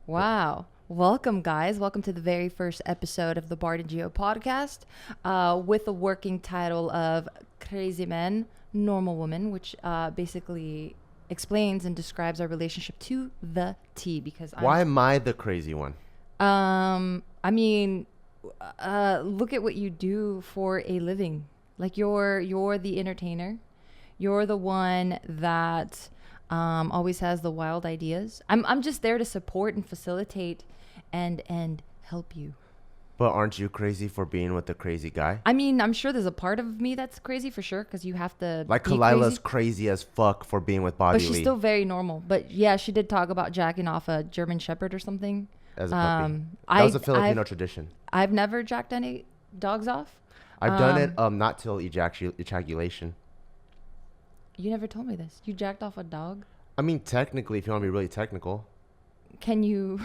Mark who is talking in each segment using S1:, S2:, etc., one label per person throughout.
S1: Wow. Welcome, guys. Welcome to the very first episode of the Bart Geo podcast with the working title of Crazy Men, Normal Woman, which basically explains and describes our relationship to the T. Because
S2: Why am I the crazy one?
S1: I mean, look at what you do for a living. Like you're the entertainer. You're the one that always has the wild ideas. I'm just there to support and facilitate and help you.
S2: But aren't you crazy for being with the crazy guy?
S1: I mean, I'm sure there's a part of me that's crazy for sure because you have to
S2: Like
S1: be
S2: Kalila's
S1: crazy.
S2: crazy as fuck for being with Bobby
S1: But she's
S2: Lee
S1: still very normal. But yeah, she did talk about jacking off a German Shepherd or something.
S2: as a puppy. That was a Filipino
S1: I've,
S2: tradition.
S1: I've never jacked any dogs off.
S2: I've done it not till ejaculation.
S1: You never told me this. You jacked off a dog?
S2: I mean, technically, if you want to be really technical.
S1: Can you...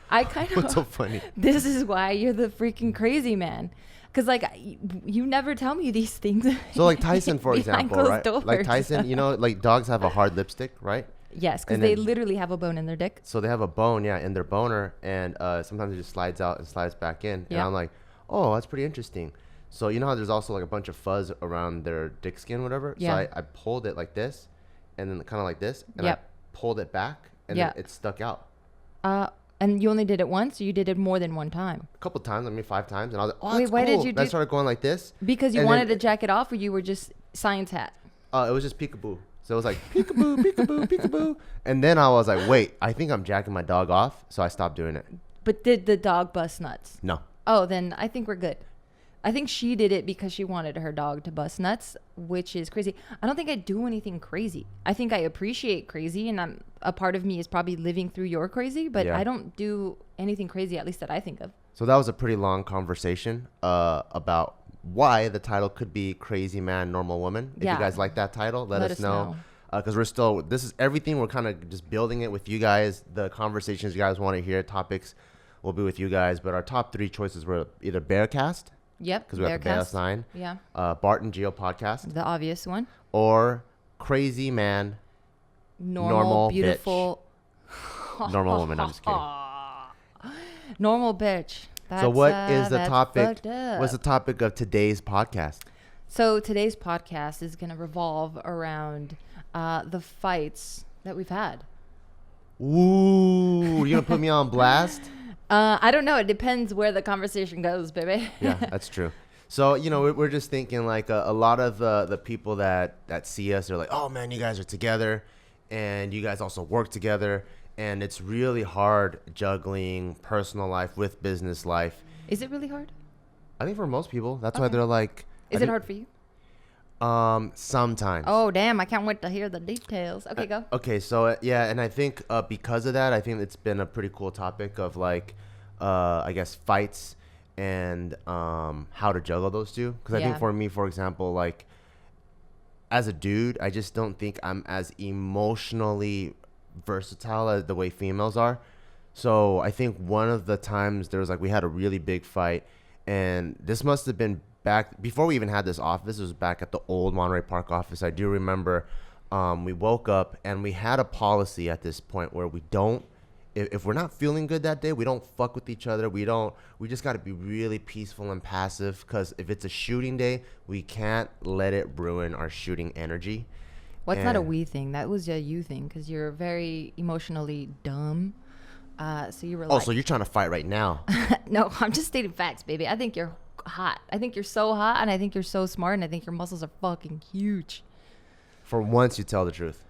S1: I kind of...
S2: What's so funny?
S1: This is why you're the freaking crazy man. Because, like, you never tell me these things.
S2: So, like Tyson, for
S1: behind
S2: example,
S1: closed
S2: right?
S1: doors.
S2: Like Tyson, you know, like dogs have a hard lipstick, right?
S1: Yes, because
S2: And
S1: they
S2: then-
S1: literally have a bone in their dick.
S2: So they have a bone, in their boner, and sometimes it just slides out and slides back in. And
S1: Yeah.
S2: I'm like, oh, that's pretty interesting. So you know how there's also like a bunch of fuzz around their dick skin, whatever?
S1: Yeah.
S2: So I pulled it like this, and then kind of like this, and
S1: Yep.
S2: I pulled it back, and
S1: Yeah.
S2: then it stuck out.
S1: And you only did it once, or you did it more than one time?
S2: A couple times, 5 times, and I was like, oh,
S1: Wait,
S2: that's
S1: why
S2: cool.
S1: did you
S2: And I
S1: do-
S2: started going like this.
S1: Because you
S2: And
S1: wanted
S2: then-
S1: to jack it off, or you were just science hat?
S2: It was just peekaboo. So it was like peekaboo, peekaboo, peekaboo. And then I was like, wait, I think I'm jacking my dog off. So I stopped doing it.
S1: But did the dog bust nuts?
S2: No.
S1: Oh, then I think we're good. I think she did it because she wanted her dog to bust nuts, which is crazy. I don't think I do anything crazy. I think I appreciate crazy, and a part of me is probably living through your crazy, but
S2: Yeah.
S1: I don't do anything crazy, at least that I think of.
S2: So that was a pretty long conversation about why the title could be Crazy Man, Normal Woman. If
S1: Yeah.
S2: you guys like that title, let us know. Because this is everything. We're kind of just building it with you guys. The conversations you guys want to hear, topics will be with you guys. But our top 3 choices were either BeawCast,
S1: Yep.
S2: because we got the
S1: BeawCast.
S2: BeawCast,
S1: Yeah.
S2: Bart Geo podcast,
S1: The obvious one.
S2: or Crazy Man,
S1: Normal
S2: bitch.
S1: beautiful.
S2: Normal Woman. I'm just kidding.
S1: Normal bitch.
S2: So what is the
S1: that's
S2: topic?
S1: fucked up.
S2: What's the topic of today's podcast?
S1: So today's podcast is going to revolve around the fights that we've had.
S2: Ooh, you gonna put me on blast?
S1: I don't know. It depends where the conversation goes, baby.
S2: Yeah, that's true. So, you know, we're just thinking like a lot of the people that see us, they're like, oh man, you guys are together and you guys also work together. And it's really hard juggling personal life with business life.
S1: Is it really hard?
S2: I think for most people, that's why
S1: Okay.
S2: they're like.
S1: Is it hard for you?
S2: Sometimes.
S1: Oh, damn. I can't wait to hear the details. Okay, go.
S2: Okay, so yeah, and I think because of that, I think it's been a pretty cool topic of like, I guess fights and how to juggle those two. Because I think
S1: Yeah.
S2: for me, for example, like as a dude, I just don't think I'm as emotionally versatile as the way females are. So I think one of the times there was like we had a really big fight, and this must have been back before we even had this office. It was back at the old Monterey Park office. I do remember we woke up and we had a policy at this point where we don't, if we're not feeling good that day, we don't fuck with each other. We just got to be really peaceful and passive, because if it's a shooting day, we can't let it ruin our shooting energy.
S1: Well, it's not a
S2: And-
S1: we thing. That was a you thing because you're very emotionally dumb. So you were
S2: Oh,
S1: like,
S2: so you're trying to fight right now.
S1: no, I'm just stating facts, baby. I think you're hot. I think you're so hot, and I think you're so smart, and I think your muscles are fucking huge.
S2: For once, you tell the truth.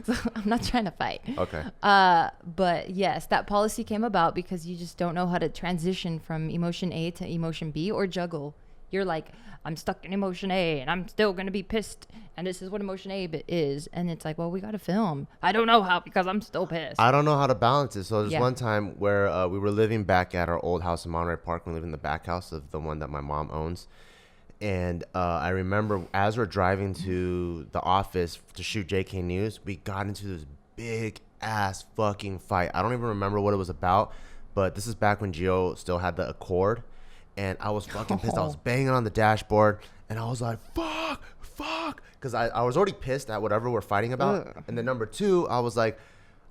S1: So I'm not trying to fight.
S2: Okay.
S1: But yes, that policy came about because you just don't know how to transition from emotion A to emotion B or juggle. You're like, I'm stuck in emotion A and I'm still going to be pissed. And this is what emotion A is. And it's like, well, we got to film. I don't know how because I'm still pissed.
S2: I don't know how to balance it. So there's
S1: Yeah.
S2: one time where we were living back at our old house in Monterey Park. We live in the back house of the one that my mom owns. And I remember as we're driving to the office to shoot JK News, we got into this big ass fucking fight. I don't even remember what it was about, but this is back when Geo still had the Accord. And I was fucking pissed. I was banging on the dashboard, and I was like, fuck. Because I was already pissed at whatever we're fighting about.
S1: Ugh.
S2: And then number two, I was like,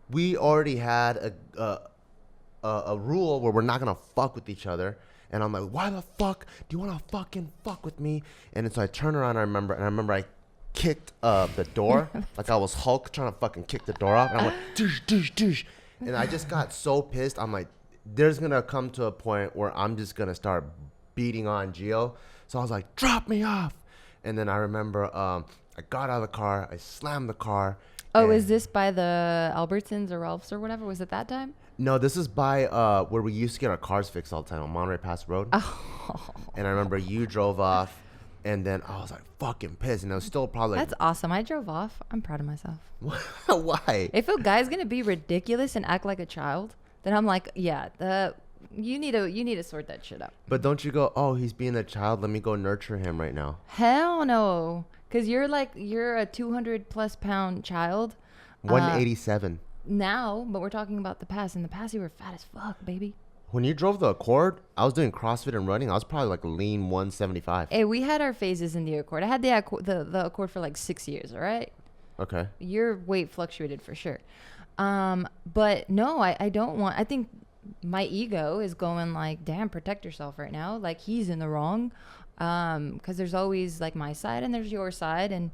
S2: we already had a rule where we're not gonna fuck with each other. And I'm like, why the fuck do you want to fucking fuck with me? And then so I turn around, and I remember I kicked the door like I was Hulk trying to fucking kick the door off. And I'm like, douche, douche, douche. And I just got so pissed. I'm like, there's gonna come to a point where I'm just gonna start beating on Geo. So I was like, drop me off. And then I remember I got out of the car, I slammed the car.
S1: Oh, is this by the Albertsons or Ralph's or whatever? Was it that time?
S2: No, this is by where we used to get our cars fixed all the time on Monterey Pass Road.
S1: Oh.
S2: And I remember you drove off, and then I was like fucking pissed, and I was still probably like,
S1: That's awesome. I drove off. I'm proud of myself.
S2: why?
S1: If a guy's gonna be ridiculous and act like a child, then I'm like, yeah, you need to sort that shit out.
S2: But don't you go, oh, he's being a child, let me go nurture him right now.
S1: Hell no, because you're a 200+ pound child.
S2: 187.
S1: Now, but we're talking about the past. In the past, you were fat as fuck, baby.
S2: When you drove the Accord, I was doing CrossFit and running. I was probably like lean 175.
S1: Hey, we had our phases in the Accord. I had the Accord for like 6 years. All right.
S2: Okay.
S1: Your weight fluctuated for sure. But no, I don't want. I think my ego is going like, damn, protect yourself right now. Like he's in the wrong. Because there's always like my side and there's your side, and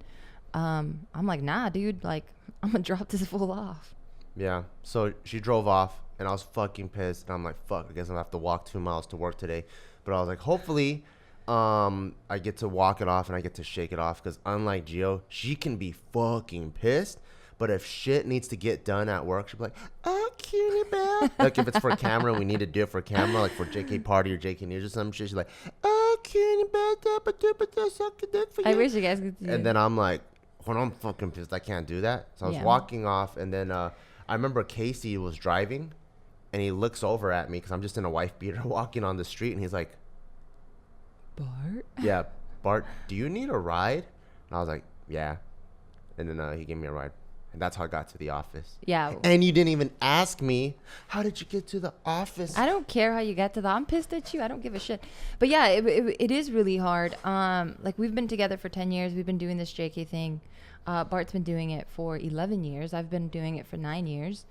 S1: I'm like, nah, dude. Like I'm gonna drop this fool off.
S2: Yeah. So she drove off, and I was fucking pissed. And I'm like, fuck, I guess I'm gonna have to walk 2 miles to work today. But I was like, hopefully, I get to walk it off and I get to shake it off. Because unlike Geo, she can be fucking pissed. But if shit needs to get done at work, she'll be like, oh, cutie bell. Like if it's for camera, we need to do it for camera, like for JK Party or JK News or some shit. She's like, oh, cutie bell, for you.
S1: I wish you guys could see
S2: And
S1: it.
S2: then I'm like, when I'm fucking pissed, I can't do that. So I was walking off, and then I remember Casey was driving, and he looks over at me because I'm just in a wife beater walking on the street, and he's like,
S1: Bart?
S2: yeah, Bart, do you need a ride? And I was like, yeah. And then he gave me a ride. And that's how I got to the office.
S1: Yeah.
S2: And you didn't even ask me, how did you get to the office?
S1: I don't care how you got to I'm pissed at you. I don't give a shit. But yeah, it is really hard. Like we've been together for 10 years. We've been doing this JK thing. Bart's been doing it for 11 years. I've been doing it for 9 years.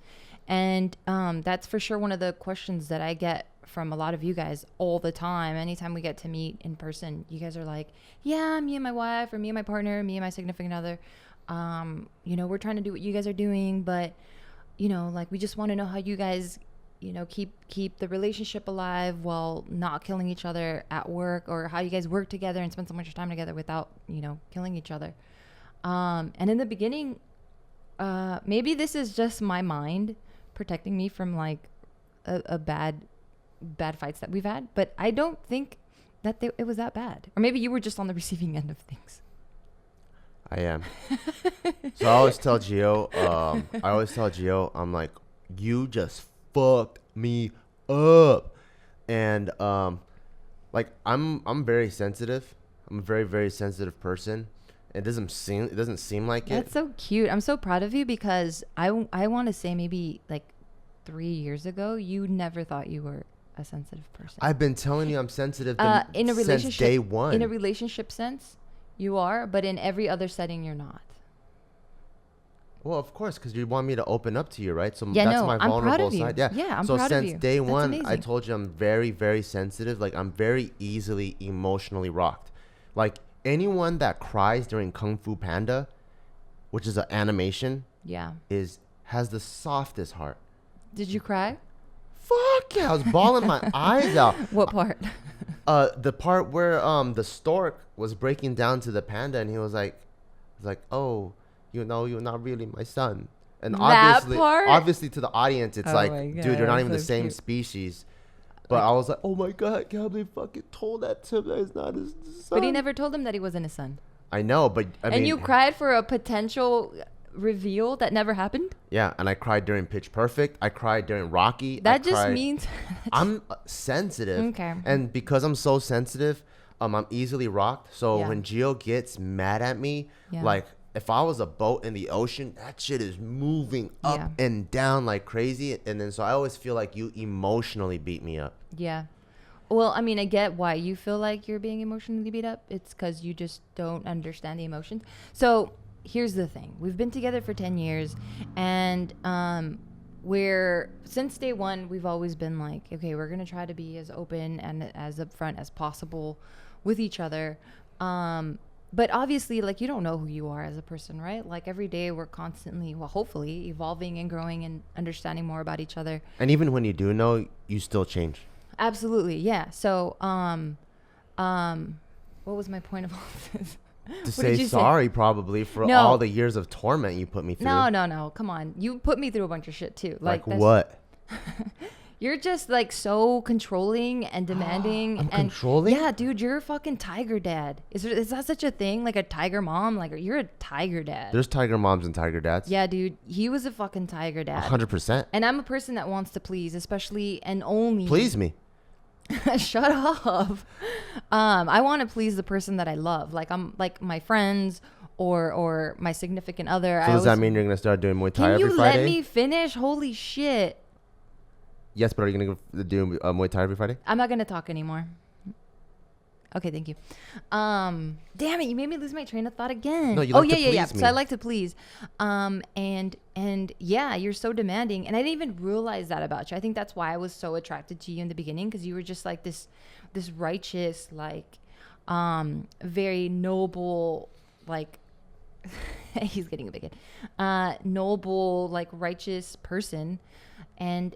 S1: And that's for sure one of the questions that I get from a lot of you guys all the time. Anytime we get to meet in person, you guys are like, yeah, me and my wife, or me and my partner, me and my significant other. We're trying to do what you guys are doing, but like we just want to know how you guys, keep the relationship alive while not killing each other at work, or how you guys work together and spend so much time together without, killing each other. And in the beginning, maybe this is just my mind protecting me from like a bad fights that we've had, but I don't think that it was that bad. Or maybe you were just on the receiving end of things.
S2: I am. So I always tell Geo, I'm like, you just fucked me up. And like I'm very sensitive. I'm a very, very sensitive person. It doesn't seem like it.
S1: That's so cute. I'm so proud of you, because I want to say maybe like 3 years ago, you never thought you were a sensitive person.
S2: I've been telling you I'm sensitive since day one.
S1: In a relationship sense, you are, but in every other setting, you're not.
S2: Well, of course, because you want me to open up to you, right? So
S1: yeah,
S2: that's
S1: no,
S2: my
S1: I'm
S2: vulnerable
S1: proud of you.
S2: side. Yeah,
S1: yeah, I'm
S2: so
S1: proud of you.
S2: since day
S1: That's
S2: one,
S1: amazing.
S2: I told you I'm very, very sensitive. Like I'm very easily emotionally rocked. Like anyone that cries during Kung Fu Panda, which is an animation, has the softest heart.
S1: Did you cry?
S2: Fuck yeah, I was bawling my eyes out.
S1: What part?
S2: The part where the stork was breaking down to the panda, and he was like, oh, you're not really my son. And obviously to the audience, it's like, dude, you're not even the same species. But I was like, oh my God, I can't believe fucking told that to him that he's not his son.
S1: But he never told him that he wasn't his son.
S2: I know, but I mean.
S1: And you cried for a potential reveal that never happened?
S2: Yeah, and I cried during Pitch Perfect. I cried during Rocky.
S1: That just means
S2: I'm sensitive.
S1: Okay.
S2: And because I'm so sensitive, I'm easily rocked. So when Geo gets mad at me, like if I was a boat in the ocean, that shit is moving up and down like crazy. And then so I always feel like you emotionally beat me up.
S1: Yeah. Well, I mean, I get why you feel like you're being emotionally beat up. It's because you just don't understand the emotions. So here's the thing. We've been together for 10 years, and we're, since day one, we've always been like, okay, we're going to try to be as open and as upfront as possible with each other. But obviously, like, you don't know who you are as a person, right? Like, every day we're constantly, well, hopefully evolving and growing and understanding more about each other.
S2: And even when you do know, you still change.
S1: Absolutely. Yeah. So, what was my point of all this?
S2: To say sorry, probably, for all the years of torment you put me through.
S1: No. Come on. You put me through a bunch of shit too.
S2: Like what?
S1: You're just like so controlling and demanding.
S2: I'm controlling?
S1: Yeah, dude, you're a fucking tiger dad. Is that such a thing? Like a tiger mom? Like, you're a tiger dad.
S2: There's tiger moms and tiger dads.
S1: Yeah, dude. He was a fucking tiger dad.
S2: 100%.
S1: And I'm a person that wants to please, especially and only.
S2: Please me.
S1: Shut up. I want to please the person that I love. Like, I'm like my friends or my significant other.
S2: So does that mean you're going to start doing Muay Thai every Friday?
S1: Can you let me finish? Holy shit.
S2: Yes, but are you going to do Muay Thai every Friday?
S1: I'm not going to talk anymore. Okay, thank you. Damn it, you made me lose my train of thought again.
S2: No, you like to please me.
S1: So I like to please. And yeah, you're so demanding, and I didn't even realize that about you. I think that's why I was so attracted to you in the beginning, because you were just like this righteous, like, very noble, like, he's getting a big head, noble, like, righteous person. And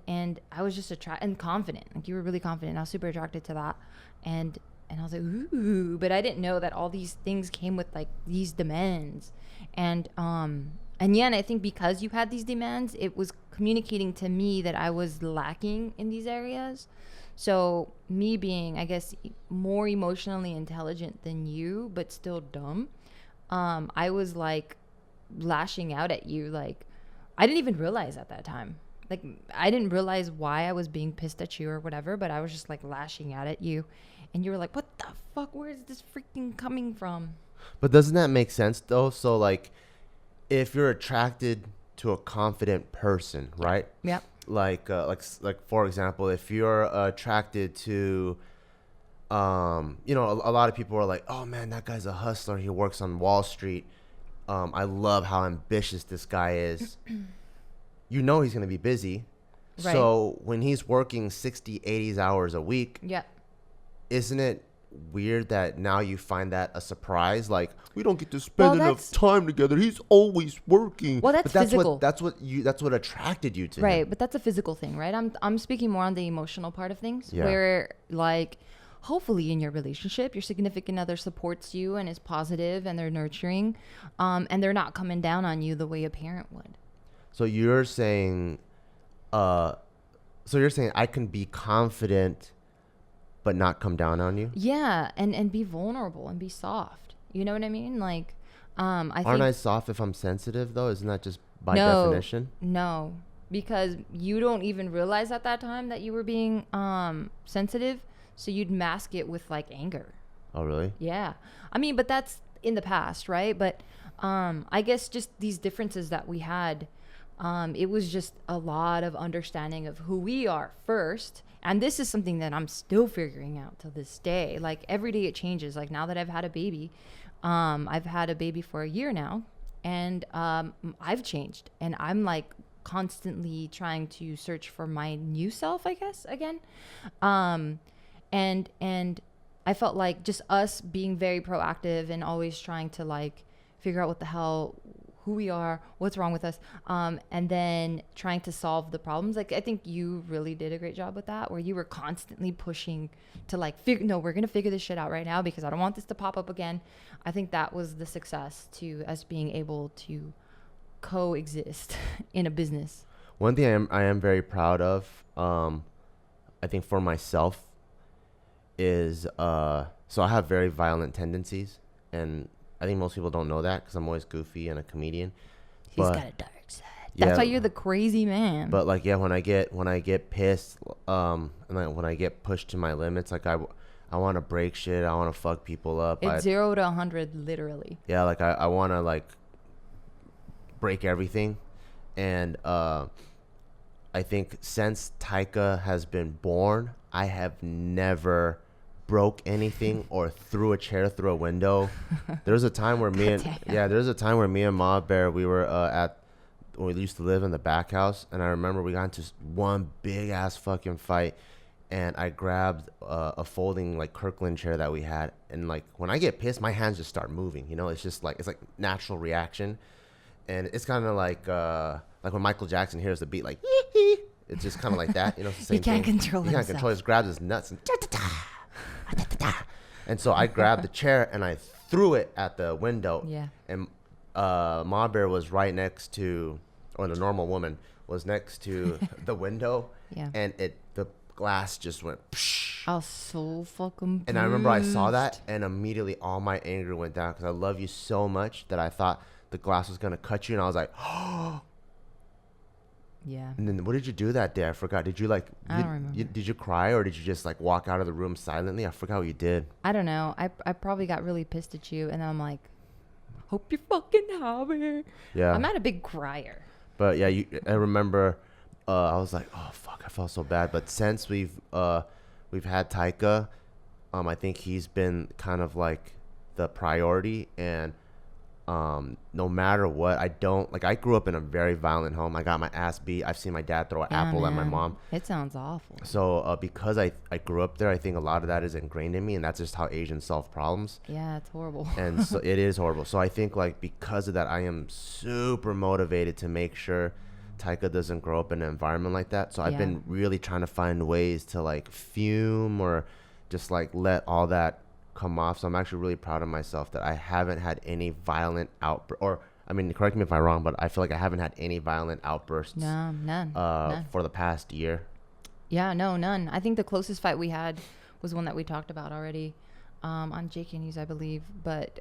S1: I was just attracted and confident. Like, you were really confident. I was super attracted to that. And I was like, ooh, but I didn't know that all these things came with like these demands. And yeah, and I think because you had these demands, it was communicating to me that I was lacking in these areas. So me being, I guess, more emotionally intelligent than you, but still dumb, I was like lashing out at you. Like, I didn't even realize at that time. Like, I didn't realize why I was being pissed at you or whatever, but I was just like lashing out at you. And you were like, what the fuck? Where is this freaking coming from?
S2: But doesn't that make sense though? So like, if you're attracted to a confident person, right?
S1: Yep.
S2: Like for example, if you're attracted to, a lot of people are like, oh man, that guy's a hustler. He works on Wall Street. I love how ambitious this guy is. You know he's going to be busy. Right. So when he's working 60, 80 hours a week, isn't it weird that now you find that a surprise? Like, we don't get to spend enough time together. He's always working.
S1: Well, that's physical.
S2: That's what attracted you to him.
S1: Right, but that's a physical thing, right? I'm speaking more on the emotional part of things, where like, hopefully in your relationship, your significant other supports you and is positive and they're nurturing, and they're not coming down on you the way a parent would.
S2: So you're saying I can be confident but not come down on you?
S1: Yeah, and be vulnerable and be soft. You know what I mean? Like, Aren't
S2: I soft if I'm sensitive though? Isn't that just by definition?
S1: No, because you don't even realize at that time that you were being sensitive, so you'd mask it with like anger.
S2: Oh, really?
S1: Yeah. I mean, but that's in the past, right? But I guess just these differences that we had, it was just a lot of understanding of who we are first. And this is something that I'm still figuring out to this day. Like, every day it changes. Like, now that I've had a baby, I've had a baby for a year now, and I've changed. And I'm like constantly trying to search for my new self, I guess, again. And I felt like just us being very proactive and always trying to like figure out what the hell, who we are, what's wrong with us, and then trying to solve the problems. Like, I think you really did a great job with that, where you were constantly pushing to like, no, we're going to figure this shit out right now because I don't want this to pop up again. I think that was the success to us being able to coexist in a business.
S2: One thing I am very proud of, I think for myself, is so I have very violent tendencies, and I think most people don't know that because I'm always goofy and a comedian.
S1: He's got a dark side. That's why you're the crazy man.
S2: But like, yeah, when I get pissed, and like when I get pushed to my limits, like I want to break shit. I want to fuck people up.
S1: It's 0 to 100, literally.
S2: Yeah, like I want to like break everything, and I think since Taika has been born, I have never broke anything or threw a chair through a window. There was a time where there's a time where me and Ma Bear, we were when we used to live in the back house, and I remember we got into one big ass fucking fight, and I grabbed a folding like Kirkland chair that we had, and like when I get pissed, my hands just start moving. You know, it's just like it's like natural reaction, and it's kind of like when Michael Jackson hears the beat, like it's just kind of like that. You know, it's the same
S1: he can't
S2: thing.
S1: control
S2: He
S1: himself.
S2: can't control. He just grabs his nuts and and so I grabbed the chair and I threw it at the window.
S1: Yeah.
S2: And Ma Bear was right next to, or the normal woman was next to the window.
S1: Yeah.
S2: And the glass just went psh.
S1: I was so fucking
S2: And I remember I saw
S1: pissed.
S2: that and immediately all my anger went down because I love you so much that I thought the glass was going to cut you. And I was like, oh.
S1: Yeah.
S2: And then what did you do that day? I forgot. Did you like,
S1: I don't remember.
S2: Did you cry or did you just like walk out of the room silently? I forgot what you did.
S1: I don't know. I probably got really pissed at you, and then I'm like, hope you're fucking happy.
S2: Yeah.
S1: I'm not a big crier.
S2: But yeah, I remember I was like, oh fuck, I felt so bad. But since we've had Taika, I think he's been kind of like the priority, and no matter what, I grew up in a very violent home. I got my ass beat. I've seen my dad throw an apple at my mom.
S1: It sounds awful.
S2: So because I grew up there, I think a lot of that is ingrained in me, and that's just how Asians solve problems.
S1: Yeah, it's horrible.
S2: And so it is horrible. So I think like because of that, I am super motivated to make sure Taika doesn't grow up in an environment like that. So I've been really trying to find ways to like fume or just like let all that come off. So I'm actually really proud of myself that I haven't had any violent outburst, or I mean, correct me if I'm wrong, but I feel like I haven't had any violent outbursts.
S1: No, none.
S2: For the past year.
S1: Yeah, no, none. I think the closest fight we had was one that we talked about already on JK News, I believe. But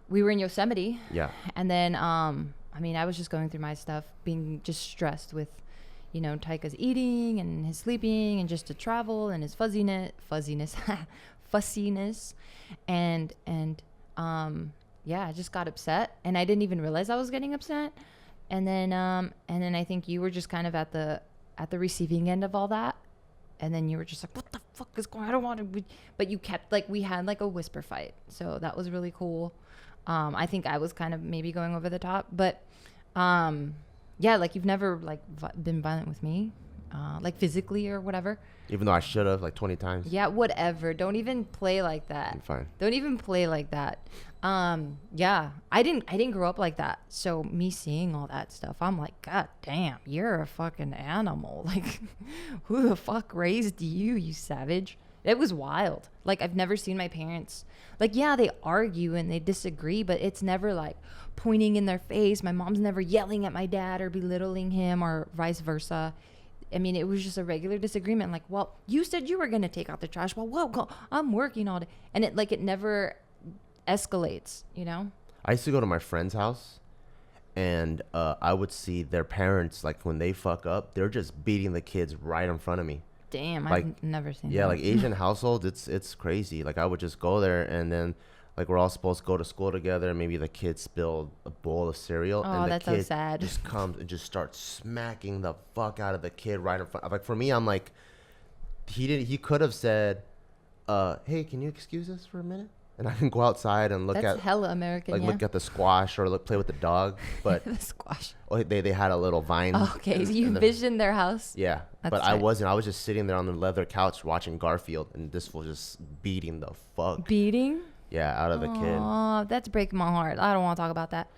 S1: we were in Yosemite.
S2: Yeah.
S1: And then, I mean, I was just going through my stuff, being just stressed with, you know, Taika's eating and his sleeping and just to travel and his fussiness, and yeah, I just got upset, and I didn't even realize I was getting upset. And then I think you were just kind of at the receiving end of all that. And then you were just like, what the fuck is going on? I don't want to, but you kept like, we had like a whisper fight. So that was really cool. I think I was kind of maybe going over the top, but, yeah, like you've never like been violent with me, like physically or whatever.
S2: Even though I should have like 20 times.
S1: Yeah, whatever. Don't even play like that.
S2: I'm fine.
S1: Don't even play like that. Yeah, I didn't grow up like that. So me seeing all that stuff, I'm like, God damn, you're a fucking animal. Like, who the fuck raised you, you savage? It was wild. Like, I've never seen my parents. Like, yeah, they argue and they disagree, but it's never like pointing in their face. My mom's never yelling at my dad or belittling him or vice versa. I mean, it was just a regular disagreement. Like, well, you said you were going to take out the trash. Well, whoa, I'm working all day. And it never escalates, you know?
S2: I used to go to my friend's house, and I would see their parents, like, when they fuck up, they're just beating the kids right in front of me.
S1: Damn,
S2: Like,
S1: I've never seen
S2: Yeah,
S1: that.
S2: like Asian households, it's crazy. Like, I would just go there, and then, like, we're all supposed to go to school together, and maybe the kid spilled a bowl of cereal.
S1: Oh,
S2: and the
S1: that's so
S2: kid
S1: sad.
S2: just comes and just starts smacking the fuck out of the kid right in front. Like, for me, I'm like, he could have said, hey, can you excuse us for a minute? And I can go outside and look
S1: That's
S2: at
S1: hella American,
S2: like
S1: yeah.
S2: look at the squash or play with the dog. But
S1: The squash.
S2: they had a little vine.
S1: Oh, okay, so you
S2: and
S1: envisioned their house.
S2: yeah,
S1: That's
S2: but I
S1: tight.
S2: wasn't. I was just sitting there on the leather couch watching Garfield, and this was just beating the fuck
S1: Beating?
S2: out of the kid.
S1: Oh, that's breaking my heart. I don't want to talk about that.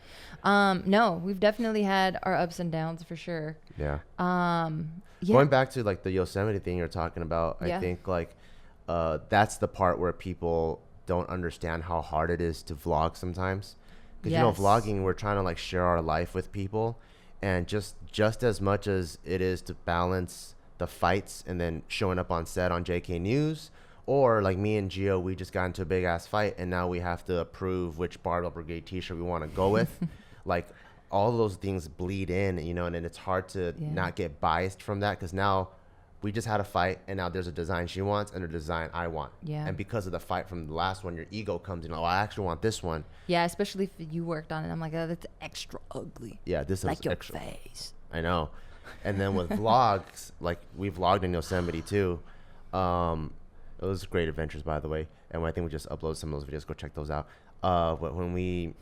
S1: No, we've definitely had our ups and downs for sure.
S2: Yeah.
S1: Yeah.
S2: Going back to like the Yosemite thing you're talking about, I
S1: Yeah.
S2: think like that's the part where people don't understand how hard it is to vlog sometimes. Because you know,
S1: Yes.
S2: vlogging, we're trying to like share our life with people, and just as much as it is to balance the fights and then showing up on set on JK News, or like me and Geo, we just got into a big ass fight, and now we have to approve which Barbell Brigade t-shirt we want to go with. Like, all those things bleed in, you know, and then it's hard to not get biased from that, because now we just had a fight, and now there's a design she wants and a design I want.
S1: Yeah.
S2: And because of the fight from the last one, your ego comes in. Oh, I actually want this one.
S1: Yeah, especially if you worked on it. I'm like, oh, that's extra ugly.
S2: Yeah, this
S1: Like
S2: is
S1: your
S2: extra.
S1: face.
S2: I know. And then with vlogs, like we vlogged in Yosemite too. It was great adventures, by the way. And I think we just uploaded some of those videos. Go check those out. But when we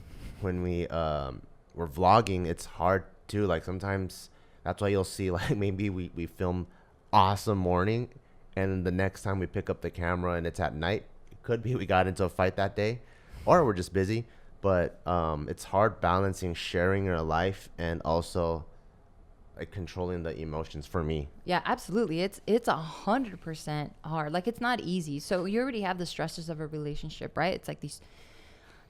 S2: were vlogging, it's hard too. Like sometimes that's why you'll see like maybe we film awesome morning, and the next time we pick up the camera and it's at night. It could be we got into a fight that day, or we're just busy. But it's hard balancing sharing your life and also like controlling the emotions for me.
S1: Yeah, absolutely. It's 100% hard. Like it's not easy. So you already have the stresses of a relationship, right? It's like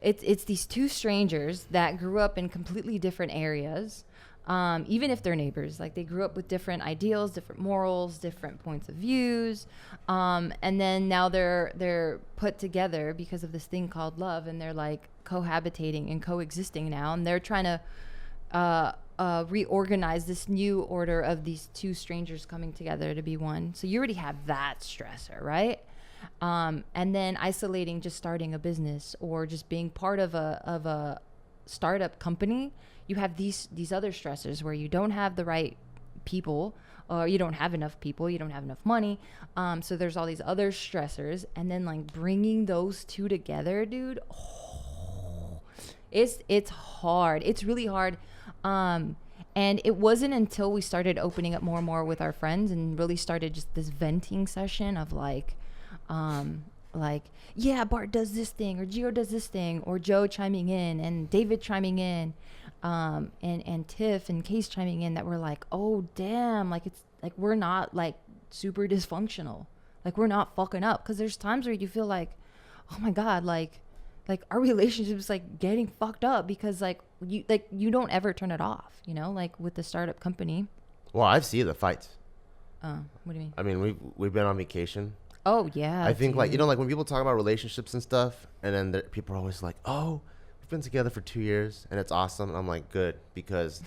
S1: it's these two strangers that grew up in completely different areas. Even if they're neighbors, like they grew up with different ideals, different morals, different points of views, and then now they're put together because of this thing called love, and they're like cohabitating and coexisting now, and they're trying to reorganize this new order of these two strangers coming together to be one. So you already have that stressor, right? And then isolating, just starting a business or just being part of a startup company. You have these other stressors where you don't have the right people, or you don't have enough people, you don't have enough money. So there's all these other stressors, and then like bringing those two together, dude. It's hard. It's really hard. And it wasn't until we started opening up more and more with our friends and really started just this venting session of like, yeah, Bart does this thing, or Geo does this thing, or Joe chiming in and David chiming in, and Tiff and Case chiming in, that we're like, oh damn, like it's like we're not like super dysfunctional, like we're not fucking up. Because there's times where you feel like, oh my god, like our relationship is like getting fucked up because like you don't ever turn it off, you know, like with the startup company.
S2: Well, I've seen the fights.
S1: What do you mean?
S2: I mean, we've been on vacation.
S1: Oh yeah.
S2: I think
S1: dude.
S2: like, you know, like when people talk about relationships and stuff, and then people are always like, oh, we've been together for 2 years and it's awesome. And I'm like, good, because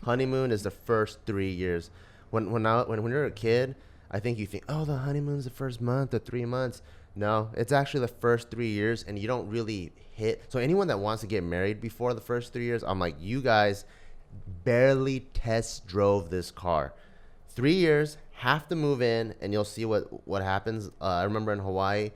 S2: honeymoon is the first 3 years. When you're a kid, I think you think, oh, the honeymoon's the first month or 3 months. No, it's actually the first 3 years, and you don't really hit. So anyone that wants to get married before the first 3 years, I'm like, you guys barely test drove this car. 3 years, have to move in, and you'll see what happens. I remember in Hawaii,